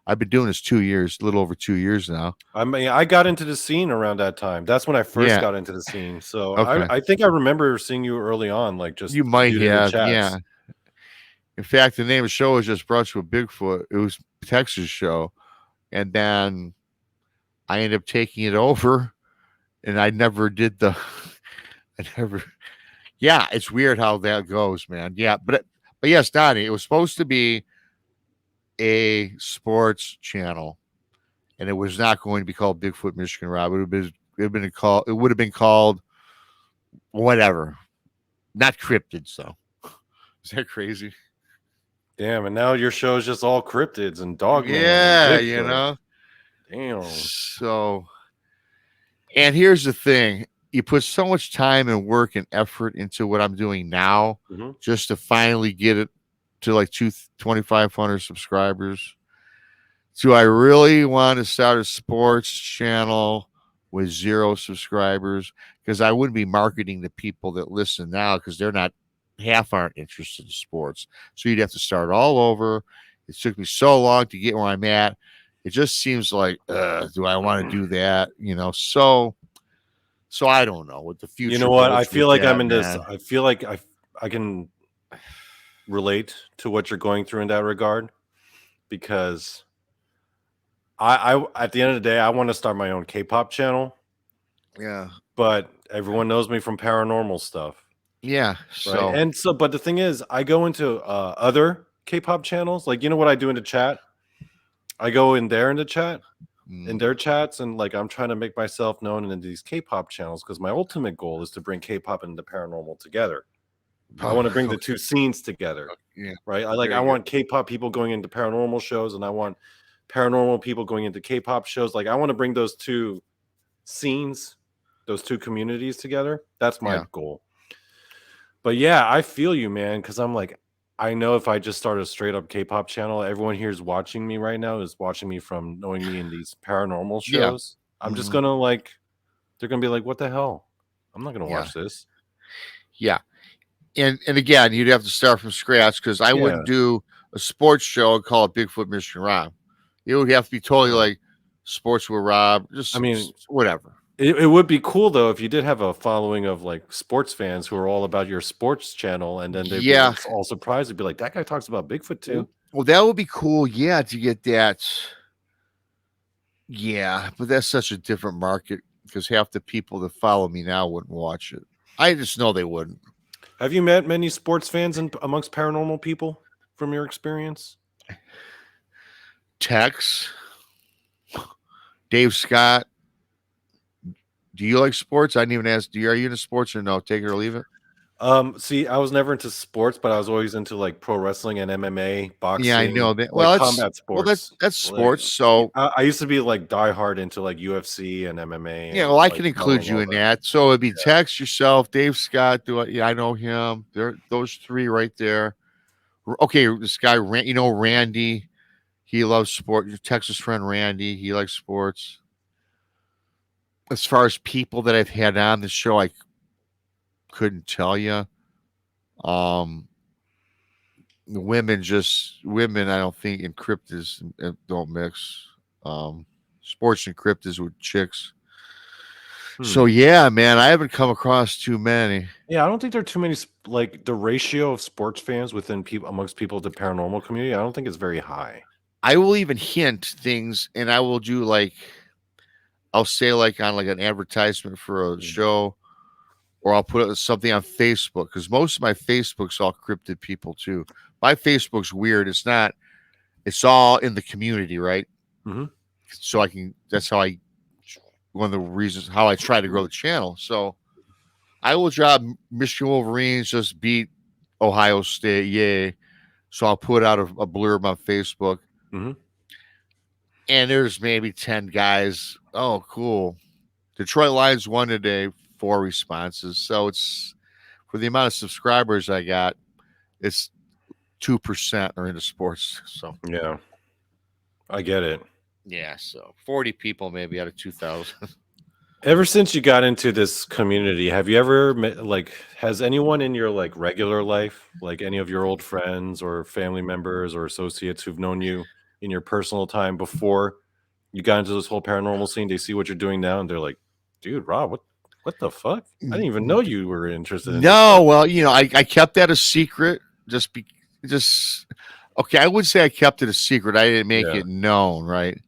I've been doing this 2 years, a little over 2 years now. I mean, I got into the scene around that time. That's when I first Yeah. got into the scene. So Okay. I think I remember seeing you early on, like just You might viewed in the have. chats. Yeah. In fact, the name of the show was just Brunch with Bigfoot. It was Texas show. And then I ended up taking it over, and I never did I never, Yeah, it's weird how that goes, man. Yeah, but yes, Donnie, it was supposed to be a sports channel, and it was not going to be called Bigfoot Michigan Rob. It would have been called whatever, not cryptids though. Is that crazy? Damn, and now your show is just all cryptids and dogman and Yeah, Bigfoot. Damn. So, and here's the thing: you put so much time and work and effort into what I'm doing now, Hmm. just to finally get it to like 2,500 subscribers. Do I really want to start a sports channel with 0 subscribers? Because I wouldn't be marketing to people that listen now because they're not aren't interested in sports. So you'd have to start all over. It took me so long to get where I'm at. It just seems like, do I want to do that? So I don't know what the You future know what? I holds feel with like I'm that, in this. man. I feel like I can relate to what you're going through in that regard because I at the end of the day I want to start my own K-pop channel, Yeah. but everyone knows me from paranormal stuff, Yeah. right? So, And so, but the thing is, I go into other K-pop channels, like you know what I do into chat. I go in there in the chat, in mm, their chats, and like I'm trying to make myself known in these K-pop channels because my ultimate goal is to bring K-pop and the paranormal together. I want to bring the two scenes together, yeah. right? I Very good. want K-pop people going into paranormal shows, and I want paranormal people going into K-pop shows. Like I want to bring those two scenes, those two communities together. That's my Yeah. goal. But yeah, I feel you, man, because I'm like, I know if I just start a straight up K-pop channel, everyone here is watching me right now is watching me from knowing me in these paranormal Yeah. shows. I'm just Hmm. gonna like, they're gonna be like, what the hell? I'm not gonna Yeah. watch this. Yeah. And again, you'd have to start from scratch because I Yeah, wouldn't do a sports show and call it Bigfoot Michigan Rob. It would have to be totally right. like sports with Rob, I just mean, whatever. it would be cool though if you did have a following of like sports fans who are all about your sports channel, and then they'd be Yeah. all surprised. They'd be like, "That guy talks about Bigfoot too." Well, that would be cool. Yeah, to get that. Yeah, but that's such a different market because half the people that follow me now wouldn't watch it. I just know they wouldn't. Have you met many sports fans amongst paranormal people from your experience? Tex, Dave Scott, do you like sports? I didn't even ask. Are you into sports or no? Take it or leave it. See, I was never into sports, but I was always into like pro wrestling and MMA, Yeah, I boxing, know that. like Well, combat sports. that's Like, sports. So I used to be like diehard into like UFC and MMA yeah, and well, I like can include following you all in that. that. So it'd be Yeah. Tex yourself, Dave Scott. Do I? Yeah, I know him. There, those three right there. Okay, this guy, Randy. He loves sport. Your Texas friend Randy. He likes sports. As far as people that I've had on the show, I couldn't tell you. Um, the women. I don't think in cryptids don't mix. Sports and cryptids with chicks. So Hmm. yeah, man, I haven't come across too many. Yeah, I don't think there are too many like the ratio of sports fans within people amongst people of the paranormal community. I don't think it's very high. I will even hint things, and I will do like I'll say like on like an advertisement for a Mm. show, or I'll put something on Facebook because most of my Facebook's all cryptid people too. My Facebook's weird. It's not. It's all in the community, right? Mhm. So I can. That's how I. One of the reasons how I try to grow the channel. So I will drop Michigan Wolverines just beat Ohio State, yay! So I'll put out a blurb on Facebook, Mhm. and there's maybe 10 guys. Oh, cool. Detroit Lions won today, 4 responses. So it's for the amount of subscribers I got, it's 2% are into sports. So Yeah, I get it. yeah, so 40 people maybe out of 2,000. Ever since you got into this community, have you ever met like has anyone in your like regular life, like any of your old friends or family members or associates who've known you in your personal time before you got into this whole paranormal scene, they see what you're doing now and they're like, "Dude, Rob, what the fuck? I didn't even know you were interested in this No, stuff." well, I kept that a secret just okay, I would say I kept it a secret. I didn't make Yeah. it known, right?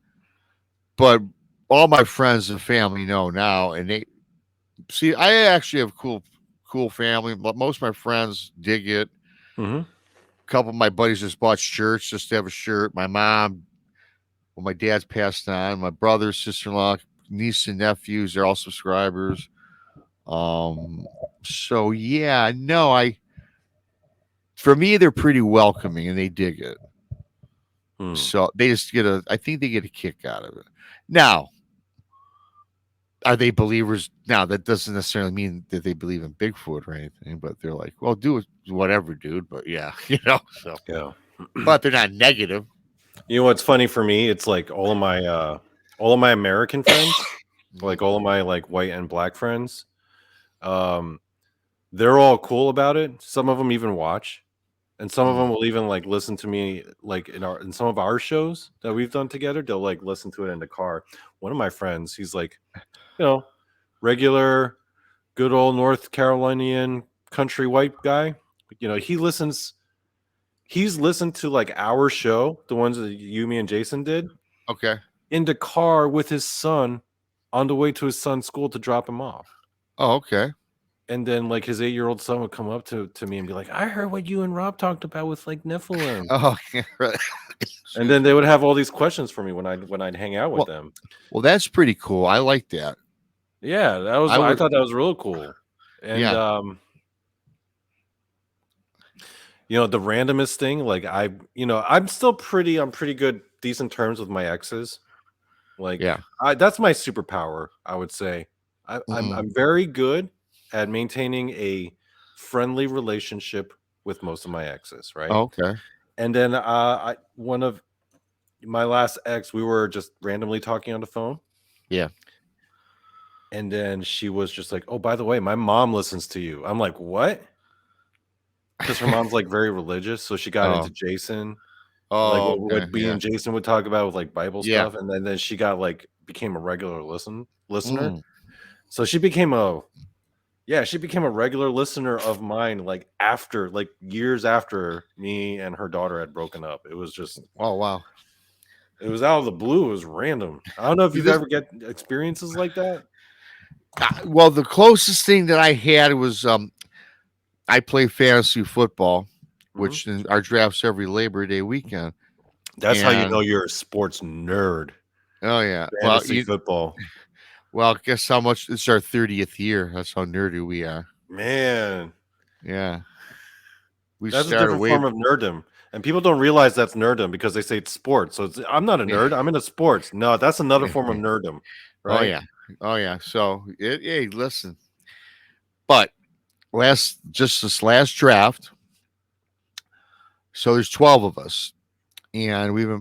But all my friends and family know now, and they see I actually have cool family. Most of my friends dig it. Hmm. A couple of my buddies just bought shirts just to have a shirt. My mom, well, my dad's passed on. My brother, sister-in-law, niece and nephews, they're all subscribers. Um, so yeah, no, for me, they're pretty welcoming and they dig it. Hmm. So they just I think they get a kick out of it. Now, are they believers? Now, that doesn't necessarily mean that they believe in Bigfoot or anything, but they're like, well, do whatever, dude. But yeah, so, Yeah. but they're not negative. You know what's funny for me? It's like all of my American friends, Mhm. like all of my like white and black friends, um, they're all cool about it. Some of them even watch, and some of Mhm. them will even like listen to me like in some of our shows that we've done together. They'll like listen to it in the car. One of my friends, he's like, you know, regular, good old North Carolinian country white guy. You know, he listens. He's listened to like our show, the ones that you, me, and Jason did, Okay. in the car with his son on the way to his son's school to drop him off. Oh, okay. And then like his 8-year-old son would come up to me and be like, I heard what you and Rob talked about with like Nephilim. Oh, yeah, right. And then they would have all these questions for me when I'd hang out with well, them. well, that's pretty cool. I like that. Yeah, I I would, thought that was real cool. And yeah. you know, the randomest thing, like I'm pretty good, decent terms with my exes. Like Yeah. that's my superpower, I would say. Hmm. I'm very good at maintaining a friendly relationship with most of my exes, right? Okay. And then one of my last ex, we were just randomly talking on the phone, Yeah. and then she was just like, "Oh, by the way, my mom listens to you." I'm like, "What?" Because her mom's like very religious, so she got into Oh. Jason, like Oh. what Okay. me Yeah. and Jason would talk about with like Bible Yeah. stuff, and then she got like became a regular listener. Mm. So she became a Yeah, she became a regular listener of mine, like after, like years after me and her daughter had broken up. It was just, Oh wow. it was out of the blue. It was random. I don't know if See you've this. ever get experiences like that. Well, the closest thing that I had was I play fantasy football, Hmm. which our drafts every Labor Day weekend. That's how you And know you're a sports nerd. oh yeah, Fantasy football, guess how much? It's our 30th year. That's how nerdy we are. man. Yeah, we That's a started different way. form of nerddom, and people don't realize that's nerddom because they say it's sports. So I'm not a Yeah, nerd. I'm into sports. No, that's another yeah, form of yeah. nerddom, Oh right? yeah, oh yeah. So hey, listen, but this last draft. So there's 12 of us, and we're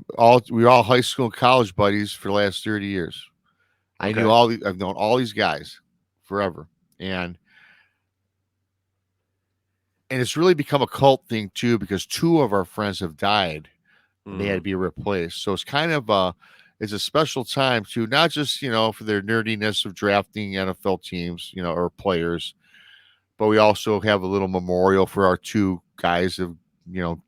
all high school and college buddies for the last 30 years. Okay. I've known all these guys forever, and it's really become a cult thing too because two of our friends have died and they had to Hmm. be replaced. So it's kind of it's a special time too, not just for their nerdiness of drafting NFL teams, or players, but we also have a little memorial for our two guys who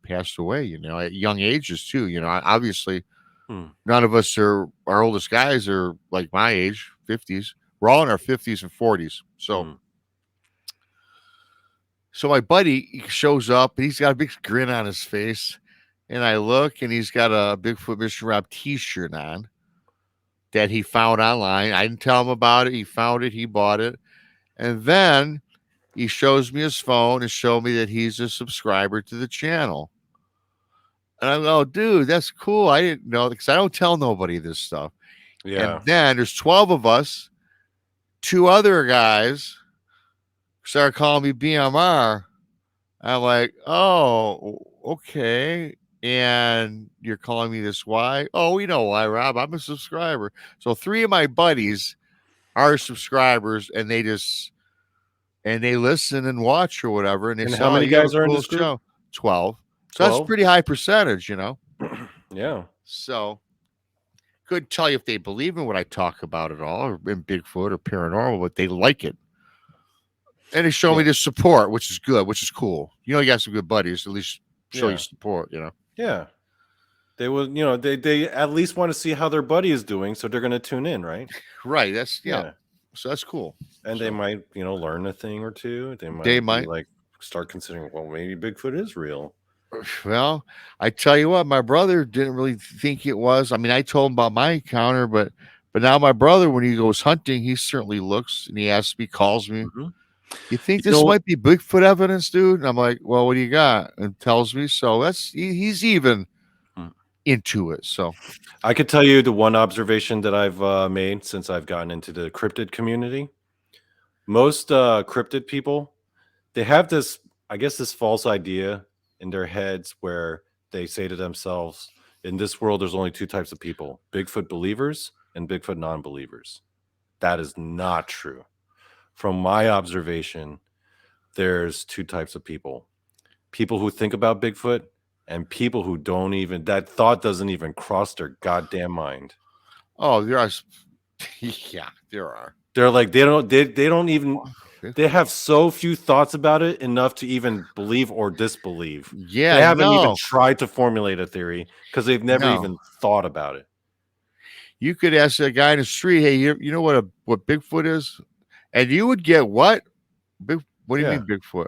passed away, at young ages too. Obviously Hmm. none of us are our oldest guys are like my age, 50s. We're all in our 50s and 40s. So Hmm. So my buddy he shows up and he's got a big grin on his face. And I look and he's got a Bigfoot Michigan Rob t-shirt on that he found online. I didn't tell him about it. He found it, he bought it. And then he shows me his phone and showed me that he's a subscriber to the channel. And I go, dude, that's cool. I didn't know because I don't tell nobody this stuff. And Yeah. then there's 12 of us, two other guys started calling me BMR. I'm like, oh, okay. And you're calling me this why? Oh, we know why, Rob. I'm a subscriber. So three of my buddies are subscribers and they listen and watch or whatever. And they And say, how oh, many you have a guys are in cool this group? show. 12. So that's a 12. pretty high percentage. Yeah. So couldn't tell you if they believe in what I talk about at all or in Bigfoot or paranormal, but they like it. And they show Yeah. me this support, which is good, which is cool. You got some good buddies, at least show you Yeah. support. Yeah. They will, they at least want to see how their buddy is doing, so they're going to tune in, right? Right. That's yeah. Yeah. So that's cool. And they So might, learn a thing or two. They they might be might. like, start considering, well, maybe Bigfoot is real. Well, I tell you what, my brother didn't really think it was. I mean, I told him about my encounter, but now my brother, when he goes hunting, he certainly looks and he asks me, calls me, Hmm. "You think You this know, might be Bigfoot evidence, dude?" And I'm like, "Well, what do you got?" And tells me. So he's even mm, into it. So I could tell you the one observation that I've made since I've gotten into the cryptid community. Most cryptid people, they have this, I guess, this false idea in their heads where they say to themselves, in this world, there's only two types of people: Bigfoot believers and Bigfoot non believers. That is not true. From my observation, there's two types of people: people who think about Bigfoot and people who don't even, that thought doesn't even cross their goddamn mind. oh, there are, yeah, there are. They're like, they don't even, they have so few thoughts about it enough to even believe or disbelieve. They Yeah, haven't even no, tried to formulate a theory because they've never no. even thought about it. You could ask a guy in the street, "Hey, you know what Bigfoot is?" And you would get what? What do you Yeah, mean Bigfoot?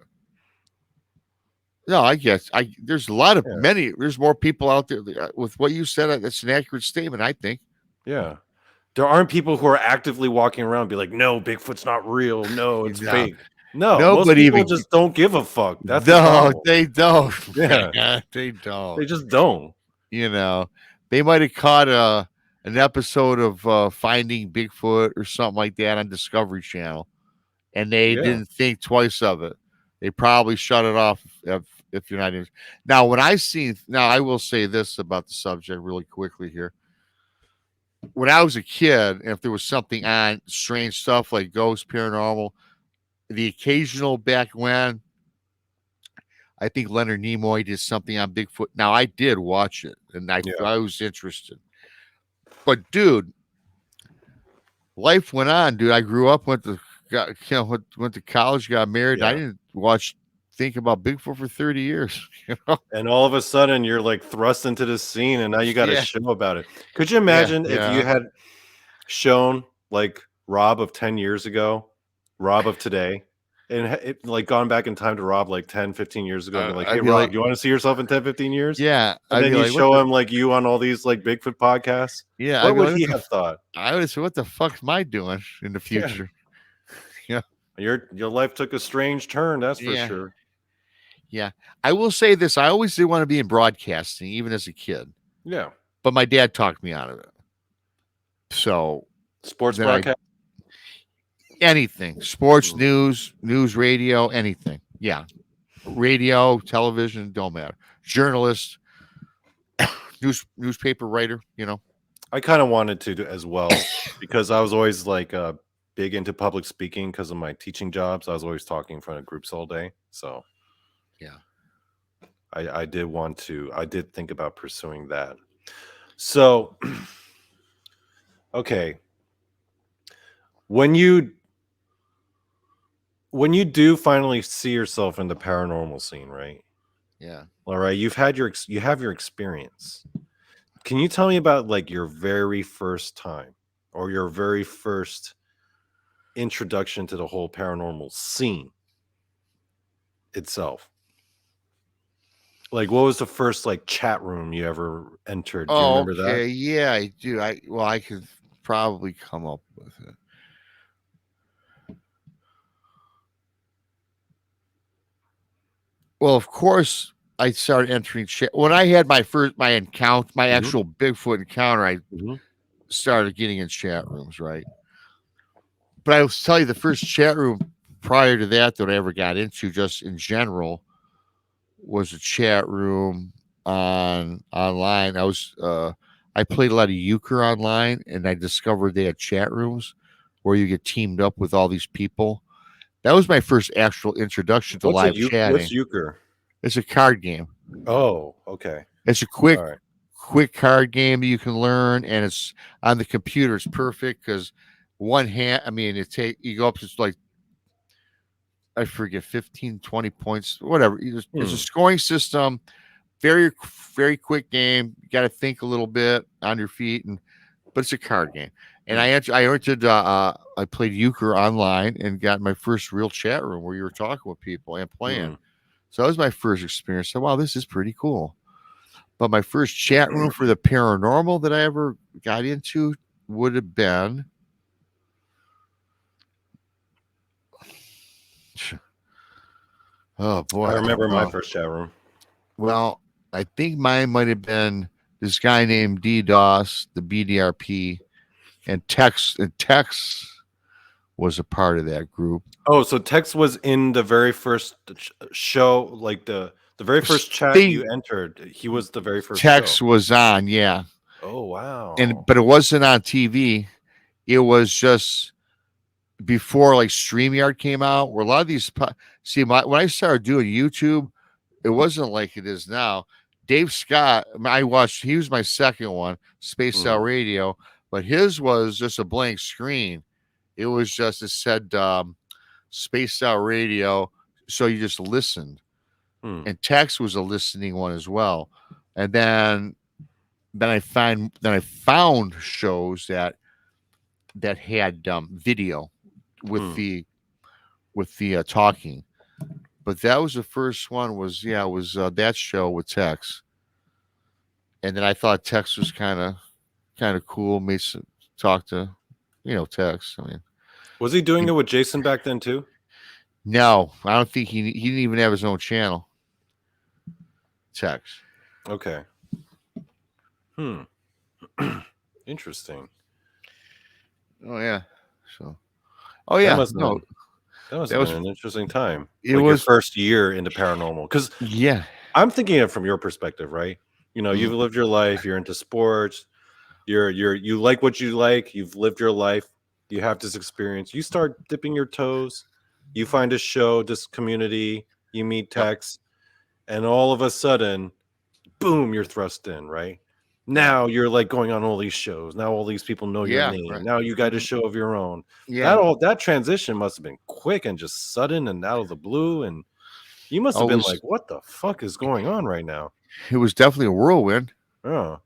No, I guess there's a lot of yeah, many. There's more people out there with what you said. That's an accurate statement, I think. yeah. There aren't people who are actively walking around and be like, no, Bigfoot's not real. No, it's No, fake. No, most nobody people even. just don't give a fuck. That's the No, problem. they don't. Yeah, Man, they don't. they just don't. You know, they might have caught an episode of Finding Bigfoot or something like that on Discovery Channel, and they Yeah, didn't think twice of it. They probably shut it off if you're not in. Now, when I see now, I will say this about the subject really quickly here. When I was a kid, if there was something on strange stuff like ghosts, paranormal, the occasional back when I think Leonard Nimoy did something on Bigfoot. Now I did watch it and yeah, I was interested. But dude, life went on, dude. I grew up, went to college, got married, and I yeah. didn't think about Bigfoot for 30 years. You know? And all of a sudden, you're like thrust into this scene, and now you got a Yeah. show about it. Could you Yeah. imagine if you Yeah. had shown like Rob of 10 years ago, Rob of today, and like gone back in time to Rob like 10, 15 years ago and be like, hey, I'd be Rob, like, do you want to see yourself in 10, 15 years? yeah, And I'd then be you like, what show the him like you on all these like Bigfoot podcasts. yeah, I'd What be would like, he have thought? I would say, what the fuck am I doing in the Yeah. future? Yeah. Your life took a strange turn, that's for Yeah. sure. Yeah. I will say this. I always did want to be in broadcasting, even as a kid. Yeah. But my dad talked me out of it. So Sports then I broadcast. anything, sports, Mm. news, radio, anything. Yeah. Radio, television, don't matter. Journalist, newspaper writer, you know. I kind of wanted to as well because I was always like big into public speaking because of my teaching jobs. I was always talking in front of groups all day. So Yeah. I did want to, I did think about pursuing that. So, okay. When you, when you do finally see yourself in the paranormal scene, right? Yeah. All right. You have your experience. Can you tell me about like your very first time or your very first introduction to the whole paranormal scene itself? Like, what was the first like chat room you ever entered? Do you Oh, remember that? okay. Yeah, I do. I could probably come up with it. Well, of course, I started entering chat when I had my encounter, my Hmm. actual Bigfoot encounter. I Hmm. started getting in chat rooms, right? But I will tell you, the first chat room prior to that I ever got into, just in general, was a chat room on online. I played a lot of euchre online, and I discovered they had chat rooms where you get teamed up with all these people. That was my first actual introduction to live What's chatting. euchre? It's a card game. Oh, okay. It's a All right. quick card game that you can learn, and it's on the computer. It's perfect because one hand. I mean, you go up to like I forget 15, 20 points, whatever. It's a Hmm. scoring system. Very quick game. You got to think a little bit on your feet, but it's a card game. And I played euchre online and got my first real chat room where you were talking with people and playing. Mm. So that was my first experience. So wow, this is pretty cool. But my first chat room for the paranormal that I ever got into would have been oh boy, I I don't remember my know. first chat room. Well, I think mine might have been this guy named DDoS, the BDRP, and Tex was a part of that group. Oh, so Tex was in the very first show, like the very first chat Thing you entered. He was the very first show. Tex was on, yeah. Oh And wow. but it wasn't on TV. It was just before like StreamYard came out, where a lot of these when I started doing YouTube, it wasn't like it is now. Dave Scott, he was my second one, Space Out Mm, Radio, but his was just a blank screen. It said Space Out Radio, so you just listened. mm, And Text was a listening one as well. And then I found shows that had video with mm. the talking. But that was the first one. Was that show with Tex, and then I thought Tex was kind of cool. Talk to Tex. I mean, Was he doing he, it with Jason back then too? no, I don't think he didn't even have his own channel. Tex. Okay. Hmm. Interesting. Oh yeah. So. Oh That yeah. must have No, been that must that have was been an interesting time. it. Like your Was first year into paranormal. Because yeah. I'm thinking it from your perspective, right? Mhm. You've lived your life, you're into sports, you like what you like, you've lived your life, you have this experience. You start dipping your toes, you find a show, this community, you meet Yep. Tex, and all of a sudden, boom, you're thrust in, right? Yeah. Now you're like going on all these shows. Now all these people know your Yeah. name. Right. Now you got a Mhm. show of your own. Yeah. That transition must have been quick and just sudden and out of the blue. And you must have Oh, been like, what the fuck is going on right now? it was definitely a whirlwind. Oh.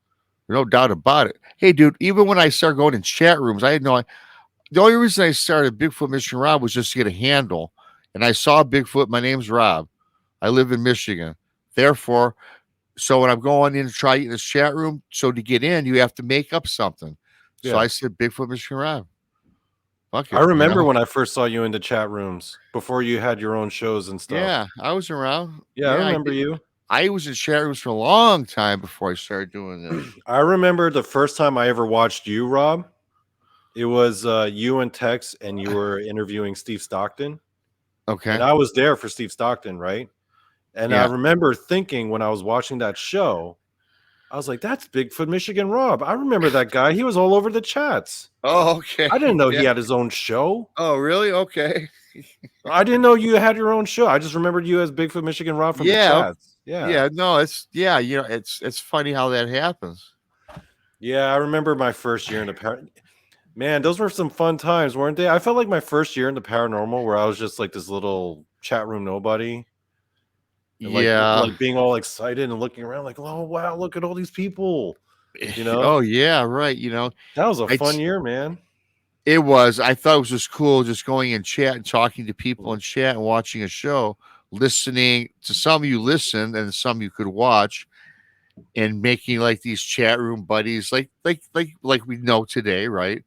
No doubt about it. Hey, dude, even when I started going in chat rooms, I had no. The only reason I started Bigfoot Michigan Rob was just to get a handle, and I saw Bigfoot. My name's Rob. I live in Michigan. Therefore, so when I'm going in to try in this chat room, so to get in, you have to make up something. So Yeah. I said Bigfoot Michigan Rob. Fuck I it, remember when I first saw you in the chat rooms before you had your own shows and stuff. Yeah, I was around. Yeah, I Yeah, I remember did. you. I was in chat rooms for a long time before I started doing this. I remember the first time I ever watched you, Rob. It was you and Tex, and you were interviewing Steve Stockton. And Okay. I was there for Steve Stockton, right? And I Yeah. remember thinking when I was watching that show, I was like, that's Bigfoot Michigan Rob. I remember that guy. He was all over the chats. Oh, okay. I didn't know Yeah. he had his own show. Oh, really? Okay. I didn't know you had your own show. I just remembered you as Bigfoot Michigan Rob from the Yeah. chats. Yeah. Yeah. No, it's funny how that happens. Yeah, I remember my first year in the man, those were some fun times, weren't they? I felt like my first year in the paranormal where I was just like this little chat room nobody. And Yeah. like being all excited and looking around like, oh wow, look at all these people. You know? Oh yeah, right. That was a fun It's year, man. it was. I thought it was just cool just going in chat and talking to people in chat and watching a show, listening to some you listened and some you could watch and making like these chat room buddies like we know today, right?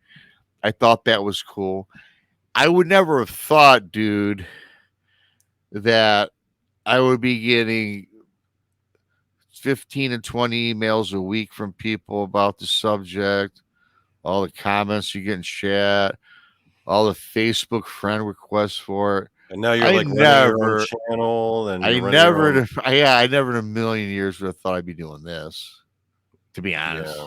I thought that was cool. I would never have thought, dude, that I would be getting 15 and 20 emails a week from people about the subject, all the comments you get in chat, all the Facebook friend requests for it. And now you're I like running your own never, channel and I you're running your own. never, yeah, I never in a million years would have thought I'd be doing this, to be honest. Yeah,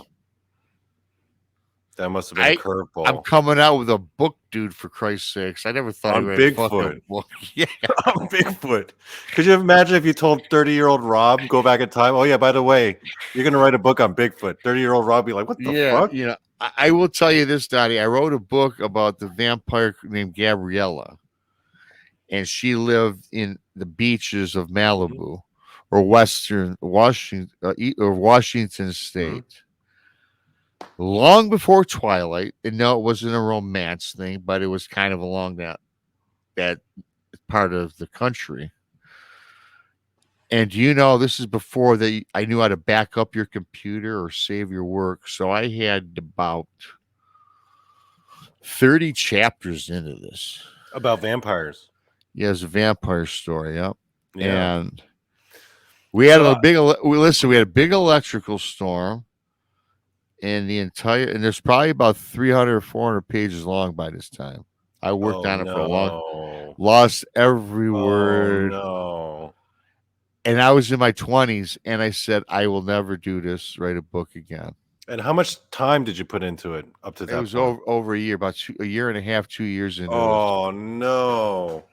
that must have been a I'm curveball. coming out with a book, dude, for Christ's sakes. I never thought I On would write a Bigfoot. fucking book. Yeah. On Bigfoot. Could you imagine if you told 30-year-old Rob, go back in time? Oh, yeah, by the way, you're going to write a book on Bigfoot. 30-year-old Rob be like, what the Yeah. fuck? I will tell you this, Donnie. I wrote a book about the vampire named Gabriella, and she lived in the beaches of Malibu or Western Washington or Washington State. long before Twilight. And no, it wasn't a romance thing, but it was kind of along that part of the country. And this is before I knew how to back up your computer or save your work. So I had about 30 chapters into this. About vampires. Yeah, it's a vampire story. Yep. Yeah. And we had So we had a big electrical storm, and there's probably about 300 or 400 pages long by this time. I worked oh on it for a long, no. lost every Oh word. no. And I was in my 20s, and I said, I will never do this, write a book again. And how much time did you put into it up to It that was point? over a year, about a year and a half, 2 years into this. Oh no.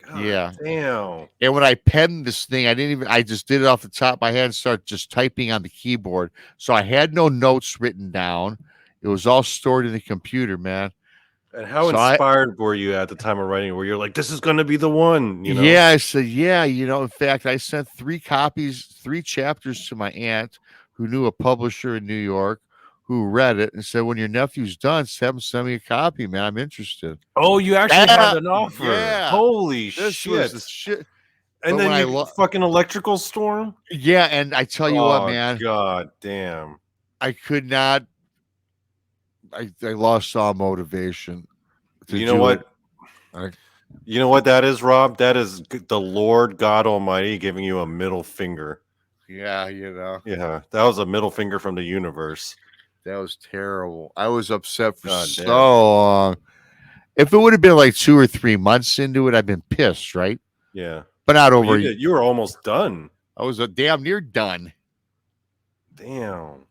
God Yeah. damn. And when I penned this thing, I just did it off the top of my head and started just typing on the keyboard. So I had no notes written down. It was all stored in the computer, man. And how So inspired were you at the time of writing, where you're like, this is gonna be the one, Yeah, I said, yeah, in fact, I sent 3 chapters to my aunt who knew a publisher in New York who read it and said, when your nephew's done, have him send me a copy, man. I'm interested. Oh, you actually had an offer. Yeah. Holy This was shit. the shit. And But then when you fucking electrical storm? yeah, and I tell you what, Oh man, god damn. I could not. I lost all motivation to You know do what? it. I, You know what that is, Rob? That is the Lord God Almighty giving you a middle finger. yeah, Yeah, that was a middle finger from the universe. that was terrible. I was upset for God so damn. long. If it would have been like 2 or 3 months into it, I'd been pissed, right? Yeah. But not But over. you were almost done. I was damn near done. Damn.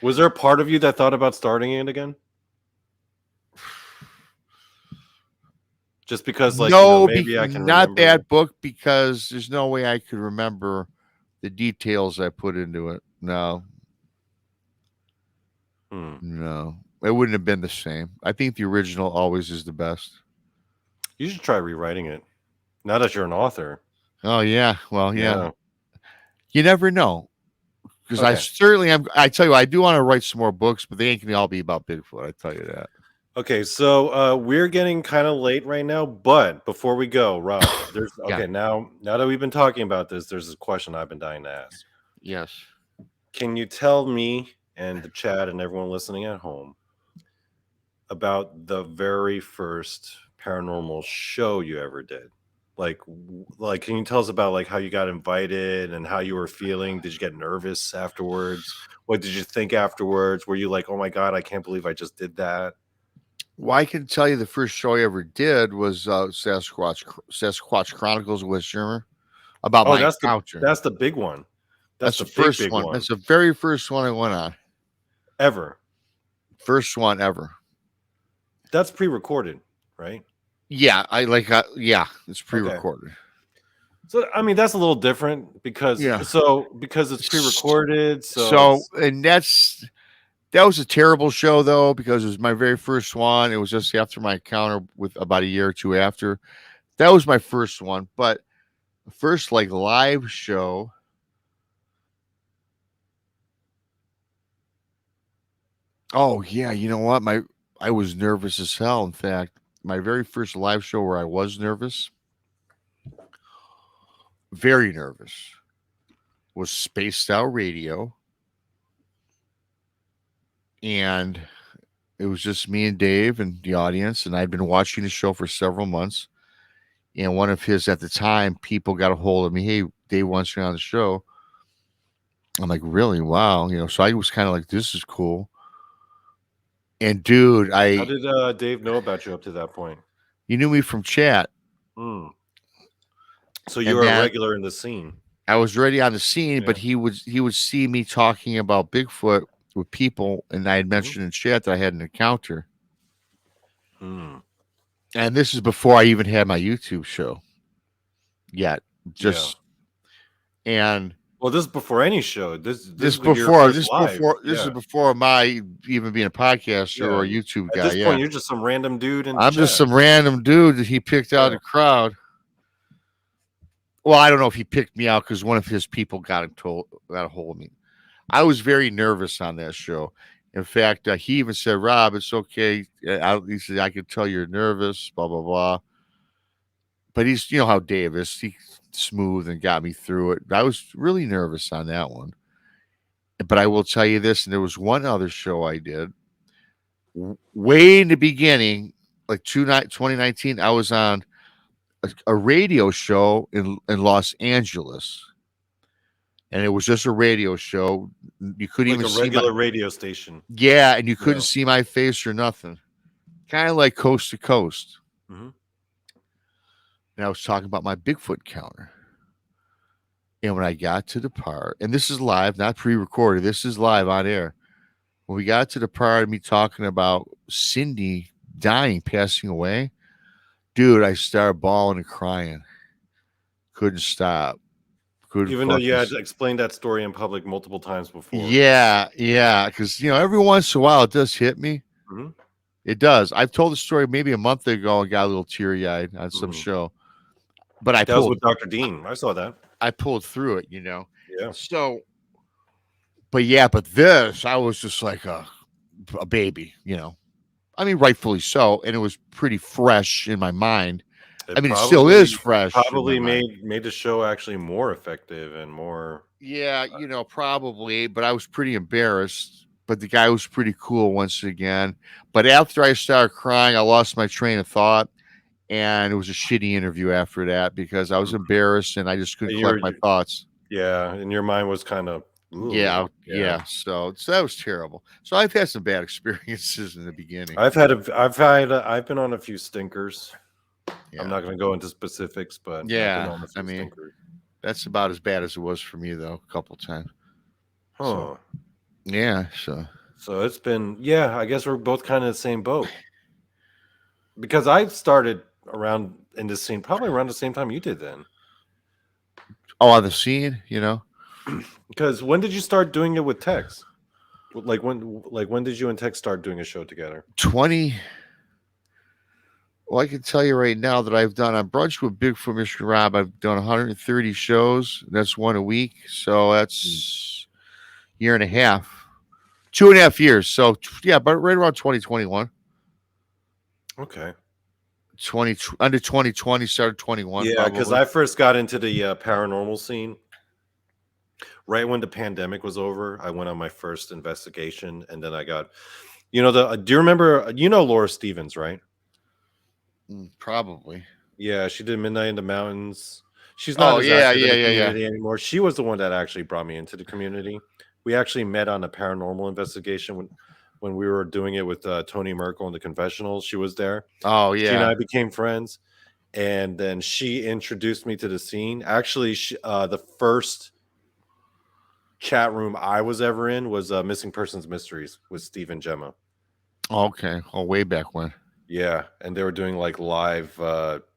Was there a part of you that thought about starting it again? Just because, like, No, maybe I can not remember. that book, because there's no way I could remember the details I put into it. No, no, it wouldn't have been the same. I think the original always is the best. You should try rewriting it. Now that you're an author. Oh yeah, well Yeah. you never know. Because I Okay. certainly am. I tell you, I do want to write some more books, but they ain't gonna all be about Bigfoot. I tell you that. Okay, so we're getting kind of late right now, but before we go, Rob, there's Yeah. now that we've been talking about this, there's a question I've been dying to ask. Yes. Can you tell me and the chat and everyone listening at home about the very first paranormal show you ever did? Like, can you tell us about like how you got invited and how you were feeling? Did you get nervous afterwards? What did you think afterwards? Were you like, oh my God, I can't believe I just did that? Well, I can tell you the first show I ever did was Sasquatch Chronicles of West Germer, about my encounter. That's the big one. That's the the first big one. That's the very first one I went on. Ever. First one ever. That's pre-recorded, right? Yeah, it's pre-recorded. Okay. So I mean that's a little different because it's pre-recorded. And that was a terrible show though, because it was my very first one. It was just after my encounter with about a year or two after. That was my first one, but the first like live show. Oh yeah, you know what? I was nervous as hell. In fact, my very first live show where I was nervous, very nervous, was Spaced Out Radio. And it was just me and Dave and the audience, and I'd been watching the show for several months. And one of his, at the time, people got a hold of me. Hey, Dave wants you on the show. I'm like, really? Wow. So I was kind of like, this is cool. And dude, how did Dave know about you up to that point? He knew me from chat. So you were a regular in the scene. I was already on the scene, but he would see me talking about Bigfoot with people, and I had mentioned in chat that I had an encounter. And this is before I even had my YouTube show yet. And well, this is before any show. This is before my even being a podcaster or a YouTube guy. At this point, you're just some random dude. I'm just some random dude that he picked out of the crowd. Well, I don't know if he picked me out because one of his people got a hold of me. I was very nervous on that show. In fact, he even said, "Rob, it's okay." He said, "I can tell you're nervous." Blah blah blah. But he's, you know how Dave is. He smooth and got me through it. I was really nervous on that one. But I will tell you this, and there was one other show I did way in the beginning, like 2019. I was on a radio show in Los Angeles, and it was just a radio show. You couldn't Like even a see my regular radio station. yeah, and you couldn't Yeah. see my face or nothing. Kind of like coast to coast. Hmm. And I was talking about my Bigfoot counter. And when I got to the part, and this is live, not pre-recorded, this is live on air. When we got to the part of me talking about Cindy dying, passing away, dude, I started bawling and crying. Couldn't stop. Couldn't Even though you fucking. had explained that story in public multiple times before. Yeah, yeah. Because, every once in a while it does hit me. Hmm. It does. I've told the story maybe a month ago and got a little teary eyed on some show. But That was with Dr. Dean. I saw that. I pulled through it, Yeah. So, but this, I was just like a baby, I mean, rightfully so. And it was pretty fresh in my mind. It still is fresh. Probably made the show actually more effective and more. Yeah, probably. But I was pretty embarrassed. But the guy was pretty cool once again. But after I started crying, I lost my train of thought. And it was a shitty interview after that because I was embarrassed and I just couldn't collect my thoughts. Yeah, and your mind was kind of. Yeah. So that was terrible. So I've had some bad experiences in the beginning. I've been on a few stinkers. Yeah. I'm not going to go into specifics, but yeah, that's about as bad as it was for me though. A couple times. Huh. So, yeah. So it's been. Yeah, I guess we're both kind of the same boat. Because I started around in this scene probably around the same time you did then. Oh, on the scene, Because when did you start doing it with Tex? Like when did you and Tex start doing a show together? 20. Well, I can tell you right now that I've done on Brunch with Bigfoot Michigan Rob. I've done 130 shows. That's one a week. So that's a year and a half, 2.5 years. So yeah, but right around 2021. Okay. Under 2020, started 21. Yeah, because I first got into the paranormal scene right when the pandemic was over. I went on my first investigation, and then I got, do you remember? Laura Stevens, right? Probably. Yeah, she did Midnight in the Mountains. She's not active in the community anymore. She was the one that actually brought me into the community. We actually met on a paranormal investigation when we were doing it with Tony Merkel in the confessionals. She was there. Oh, yeah. She and I became friends. And then she introduced me to the scene. Actually, the first chat room I was ever in was Missing Persons Mysteries with Steve and Gemma. Oh, okay. Oh, way back when. Yeah. And they were doing like live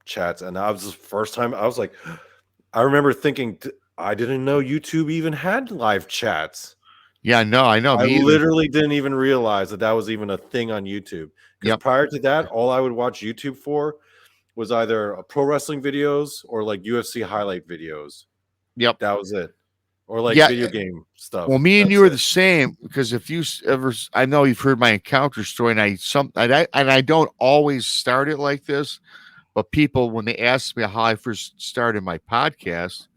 chats. And I was the first time I was like, I remember thinking, I didn't know YouTube even had live chats. Yeah, no, I know. I literally didn't even realize that was even a thing on YouTube. Because prior to that, all I would watch YouTube for was either pro wrestling videos or like UFC highlight videos. Yep. That was it. Or like video game stuff. Well, me and you are the same because if you ever, I know you've heard my encounter story, and I don't always start it like this, but people, when they ask me how I first started my podcast,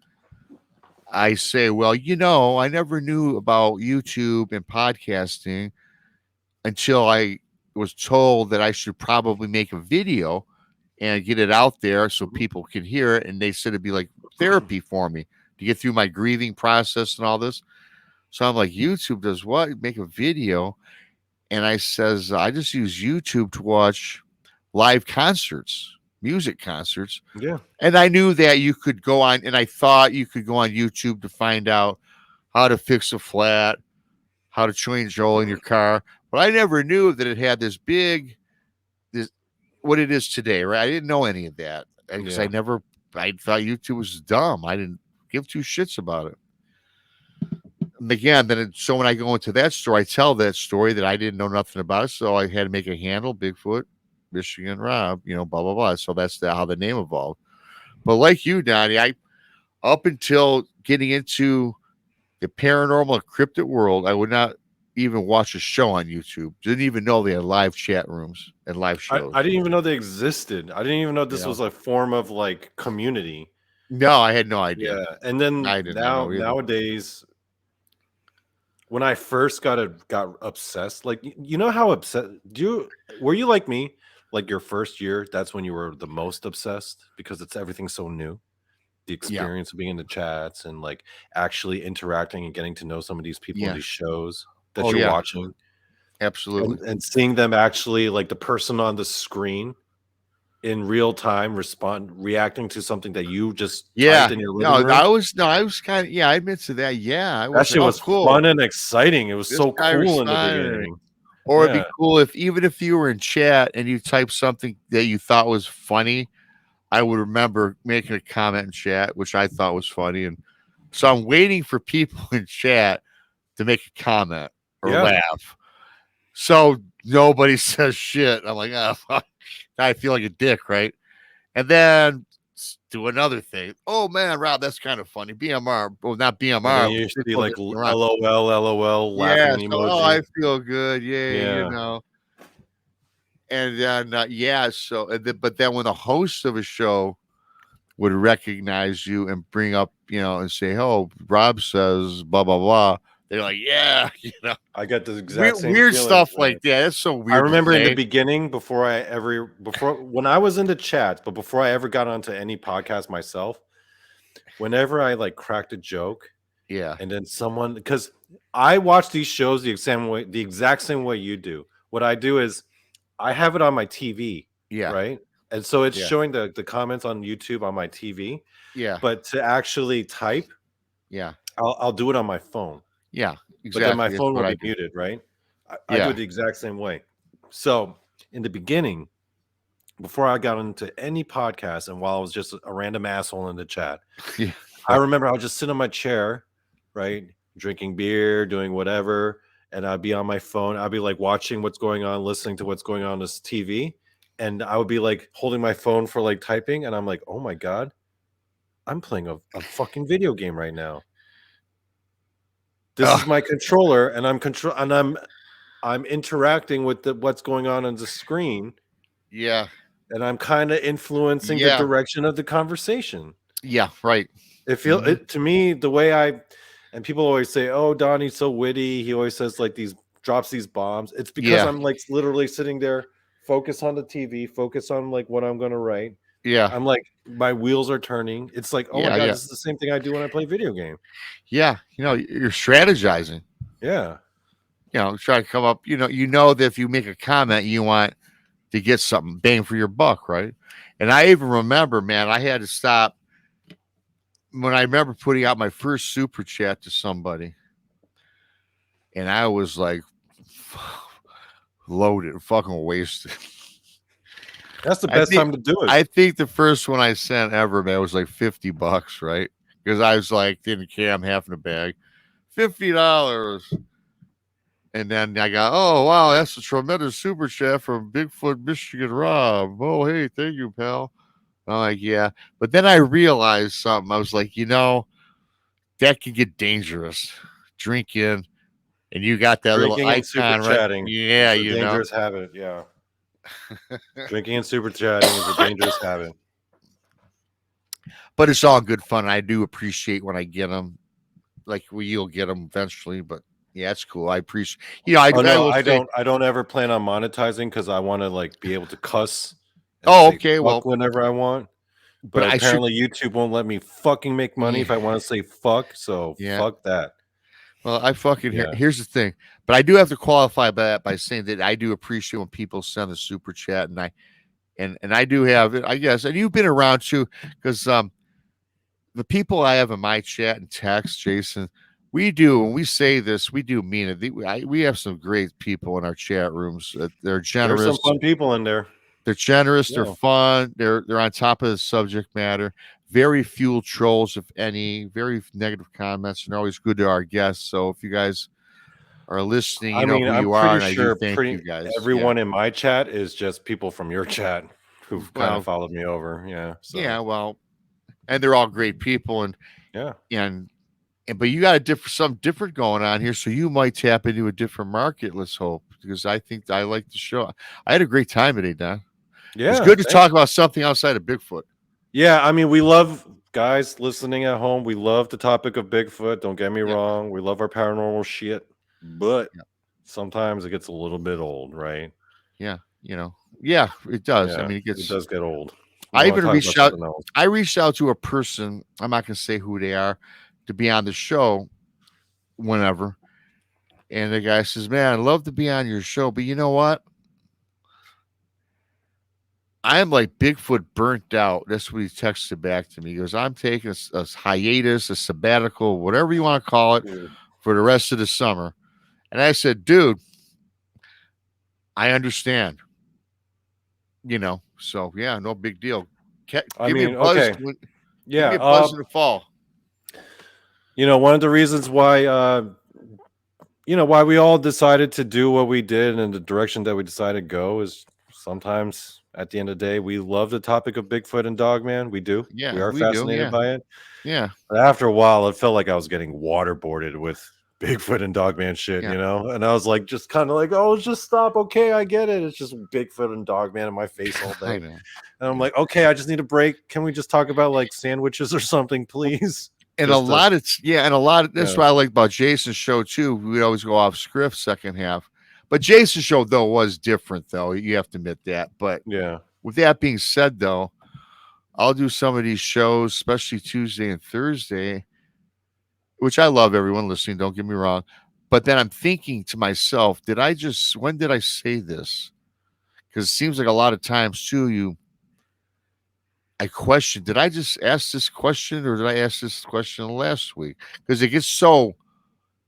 I say, well, I never knew about YouTube and podcasting until I was told that I should probably make a video and get it out there so people can hear it. And they said it'd be like therapy for me to get through my grieving process and all this. So I'm like, YouTube does what? Make a video. And I says, I just use YouTube to watch live concerts, music concerts. Yeah. And I knew that you could go on, and I thought you could go on YouTube to find out how to fix a flat, how to change oil in your car. But I never knew that it had this what it is today, right? I didn't know any of that because I thought YouTube was dumb. I didn't give two shits about it. And again, so when I go into that story, I tell that story that I didn't know nothing about it. So I had to make a handle, Bigfoot Michigan Rob, blah, blah, blah. So that's how the name evolved. But like you, Donnie, up until getting into the paranormal and cryptid world, I would not even watch a show on YouTube. Didn't even know they had live chat rooms and live shows. I didn't even know they existed. I didn't even know You this know, was a form of like community. no, I had no idea. Yeah, and then I did not know either. nowadays, when I first got obsessed, like you know how obsessed were you like me? Like your first year, that's when you were the most obsessed because it's everything so new. The Yeah, experience of being in the chats and like actually interacting and getting to know some of these people in yeah. these shows that Oh you're yeah, watching absolutely. and seeing them actually like the person on the screen in real time reacting to something that you just typed Yeah. in your living No, room. I was kind of, yeah, I admit to that. Yeah, I That was like, shit oh, was cool. fun and exciting. It was This so guy cool in the responded. beginning. Or it'd be Yeah. cool if, even if you were in chat and you typed something that you thought was funny, I would remember making a comment in chat, which I thought was funny. And so I'm waiting for people in chat to make a comment or Yeah. laugh. So nobody says shit. I'm like, oh, fuck. I feel like a dick, right? And then do another thing. Oh man, Rob, that's kind of funny. BMR, well, not And then BMR, you but see Bigfoot like Michigan Rob. LOL, LOL, Yeah. laughing So, oh, I emoji. feel good. Yay, you Yeah. know. And then, yeah. So, but then when the host of a show would recognize you and bring up, and say, "Oh, Rob says blah blah blah," they're like, "Yeah," I get the exact weird, same weird feeling. stuff like that. It's so I weird to remember in the say. beginning, before when I was in the chat, but before I ever got onto any podcast myself, whenever I like cracked a joke Yeah, and then someone, because I watch these shows the exact same way you do. What I do is I have it on my TV, yeah, right? And so it's yeah, showing the comments on YouTube on my TV, yeah, but to actually type, yeah, I'll do it on my phone. yeah. But then my Exactly. That's phone will what I be do. muted, right? I do it Yeah, the exact same way. So in the beginning, before I got into any podcast, and while I was just a random asshole in the chat, yeah, I right. remember I would just sit on my chair, right, drinking beer, doing whatever, and I'd be on my phone. I'd be like watching what's going on, listening to what's going on this TV, and I would be like holding my phone for like typing, and I'm like, oh my god, I'm playing a fucking video game right now. This is Oh, my controller, and I'm interacting with what's going on the screen, yeah, and I'm kind of influencing the yeah, direction of the conversation. yeah. Right. It to me the way and people always say, "Oh, Donnie's so witty. He always says like these drops these bombs." It's because Yeah, I'm like literally sitting there, focus on the TV, focus on like what I'm gonna write. yeah, I'm like my wheels are turning. It's like, oh my yeah, god, yeah, this is the same thing I do when I play video game. yeah. You're strategizing. Yeah, Try to come up. That if you make a comment, you want to get something bang for your buck, right? And I even remember, man, I had to stop when I remember putting out my first super chat to somebody, and I was like loaded, fucking wasted. that's the I best think time to do it. I think the first one I sent ever, man, was like $50, right? Because I was like, didn't care, I'm half in a bag. $50. And then I got, oh wow, that's a tremendous super chat from Bigfoot Michigan Rob. Oh hey, thank you, pal. I'm like, yeah. But then I realized something. I was like, that can get dangerous. Drinking, and you got that little Drinking and super icon, right? chatting Yeah, is a dangerous habit. Yeah, drinking and super chatting is a dangerous habit. But it's all good fun. I do appreciate when I get them. Like, you'll get them eventually, but yeah, it's cool. I appreciate. Oh I no, will say, I don't ever plan on monetizing because I want to like be able to cuss and oh, say okay, fuck well, whenever I want. but But I should. apparently YouTube won't let me fucking make money Yeah, if I want to say fuck. So yeah. fuck that. Well, I fucking Yeah. here's the thing, but I do have to qualify that by saying that I do appreciate when people send a super chat, and I do have it, I guess, and you've been around too, because the people I have in my chat and text, Jason, we do when we say this, we do mean it. We have some great people in our chat rooms. They're There's some generous. fun people in there. They're generous. They're Yeah. fun. They're on top of the subject matter. Very few trolls, if any. Very negative comments, and always good to our guests. So if you guys are listening, I you know mean, who I'm you are, pretty and I do sure thank you guys. Yeah. everyone in my chat is just people from your chat who've kind of Well, followed me over. Yeah. yeah. So Well, and they're all great people, yeah. and but you got a different something different going on here, so you might tap into a different market. Let's hope, because I think I like the show. I had a great time today, Don. It's Yeah, good to thanks. talk about something outside of Bigfoot. Yeah, I mean, we love guys listening at home. We love the topic of Bigfoot. Don't get me Yeah, wrong. We love our paranormal shit, but yeah, sometimes it gets a little bit old, right? yeah. Yeah, it does. I Yeah, mean, it it gets. does get old. We I want even to talk about reached out. something else. I reached out to a person. I'm not going to say who they are to be on the show whenever. And the guy says, "Man, I'd love to be on your show, but you know what? I'm like Bigfoot burnt out." That's what he texted back to me. He goes, "I'm taking a hiatus, a sabbatical, whatever you want to call it, Mm. for the rest of the summer." And I said, "Dude, I understand. So yeah, no big deal. I Give me a mean, buzz. okay, Give yeah. me a buzz in the fall." One of the reasons why why we all decided to do what we did and the direction that we decided to go is sometimes at the end of the day we love the topic of Bigfoot and Dogman. We do. We Yeah, are we do. fascinated Yeah, by it. yeah, But after a while, it felt like I was getting waterboarded with Bigfoot and Dogman shit, yeah. And I was like, just kind of like, oh, just stop. Okay, I get it. It's just Bigfoot and Dogman in my face all I day. know. And I'm Yeah. like, okay, I just need a break. Can we just talk about like sandwiches or something, please? And a Just to, lot of yeah, and a lot of that's yeah, what I like about Jason's show too. We always go off script second half. But Jason's show though was different though. You have to admit that. But yeah. with that being said though, I'll do some of these shows, especially Tuesday and Thursday, which I love everyone listening, don't get me wrong. But then I'm thinking to myself, when did I say this? Because it seems like a lot of times too, I question, did I just ask this question or did I ask this question last week? Because it gets so,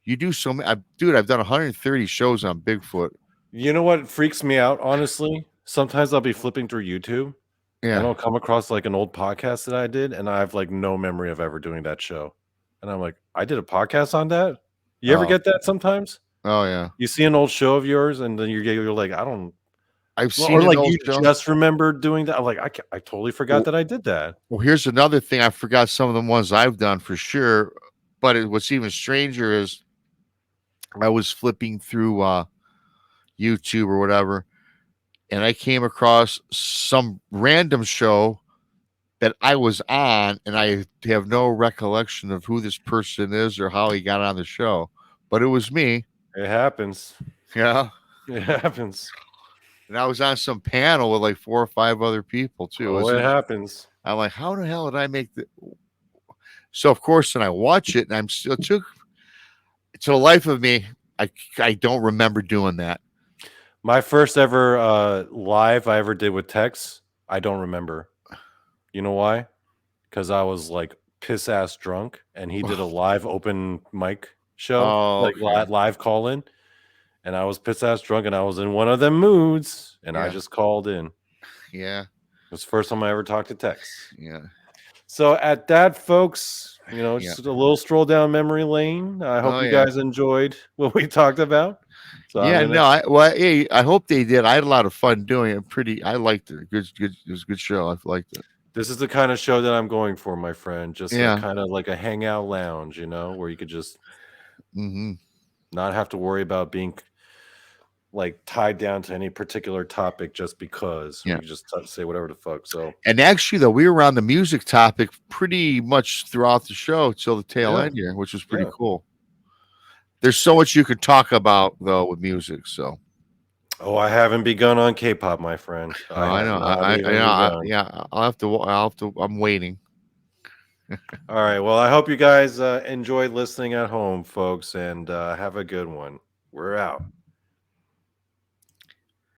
you do so many, dude, I've done 130 shows on Bigfoot. You know what freaks me out, honestly? Sometimes I'll be flipping through YouTube and Yeah. I'll come across like an old podcast that I did, and I have like no memory of ever doing that show. And I'm like, I did a podcast on that? You ever Oh, get that sometimes? oh yeah. You see an old show of yours, and then you're like, I don't, I've well, seen or an like old you show. just remember doing that. I'm like, I totally forgot Well, that I did that. well, here's another thing. I forgot some of the ones I've done for sure. But what's even stranger is I was flipping through YouTube or whatever, and I came across some random show that I was on, and I have no recollection of who this person is or how he got on the show, but it was me. It happens. Yeah. It happens. And I was on some panel with like 4 or 5 other people too. Oh, it happens. I'm like, how the hell did I make the? So of course, then I watch it, and I'm still to the life of me, I don't remember doing that. My first ever live I ever did with Tex, I don't remember. You know why? Because I was like piss ass drunk, and he did a live open mic show, Oh, like okay. live call in, and I was piss ass drunk, and I was in one of them moods, and I Yeah, just called in. It yeah, was the first time I ever talked to Tex. yeah, So at that, folks, yeah. just a little stroll down memory lane. I hope Oh you yeah, guys enjoyed what we talked about. So I'm yeah. gonna. No, hey, I hope they did. I had a lot of fun doing it. I liked it. Good. It was a good show. I liked it. This is the kind of show that I'm going for, my friend. Just a Yeah. kind of like a hangout lounge, where you could just Hmm. not have to worry about being like tied down to any particular topic just because we Yeah. can just say whatever the fuck. So And actually, though, we were on the music topic pretty much throughout the show till the tail yeah, end here, which was pretty yeah. cool. There's so much you could talk about though with music. So Oh, I haven't begun on K-pop, my friend. I I have know. not even begun. Yeah. I'll have to. I'll have to. I'm waiting. All right. Well, I hope you guys enjoyed listening at home, folks, and have a good one. We're out.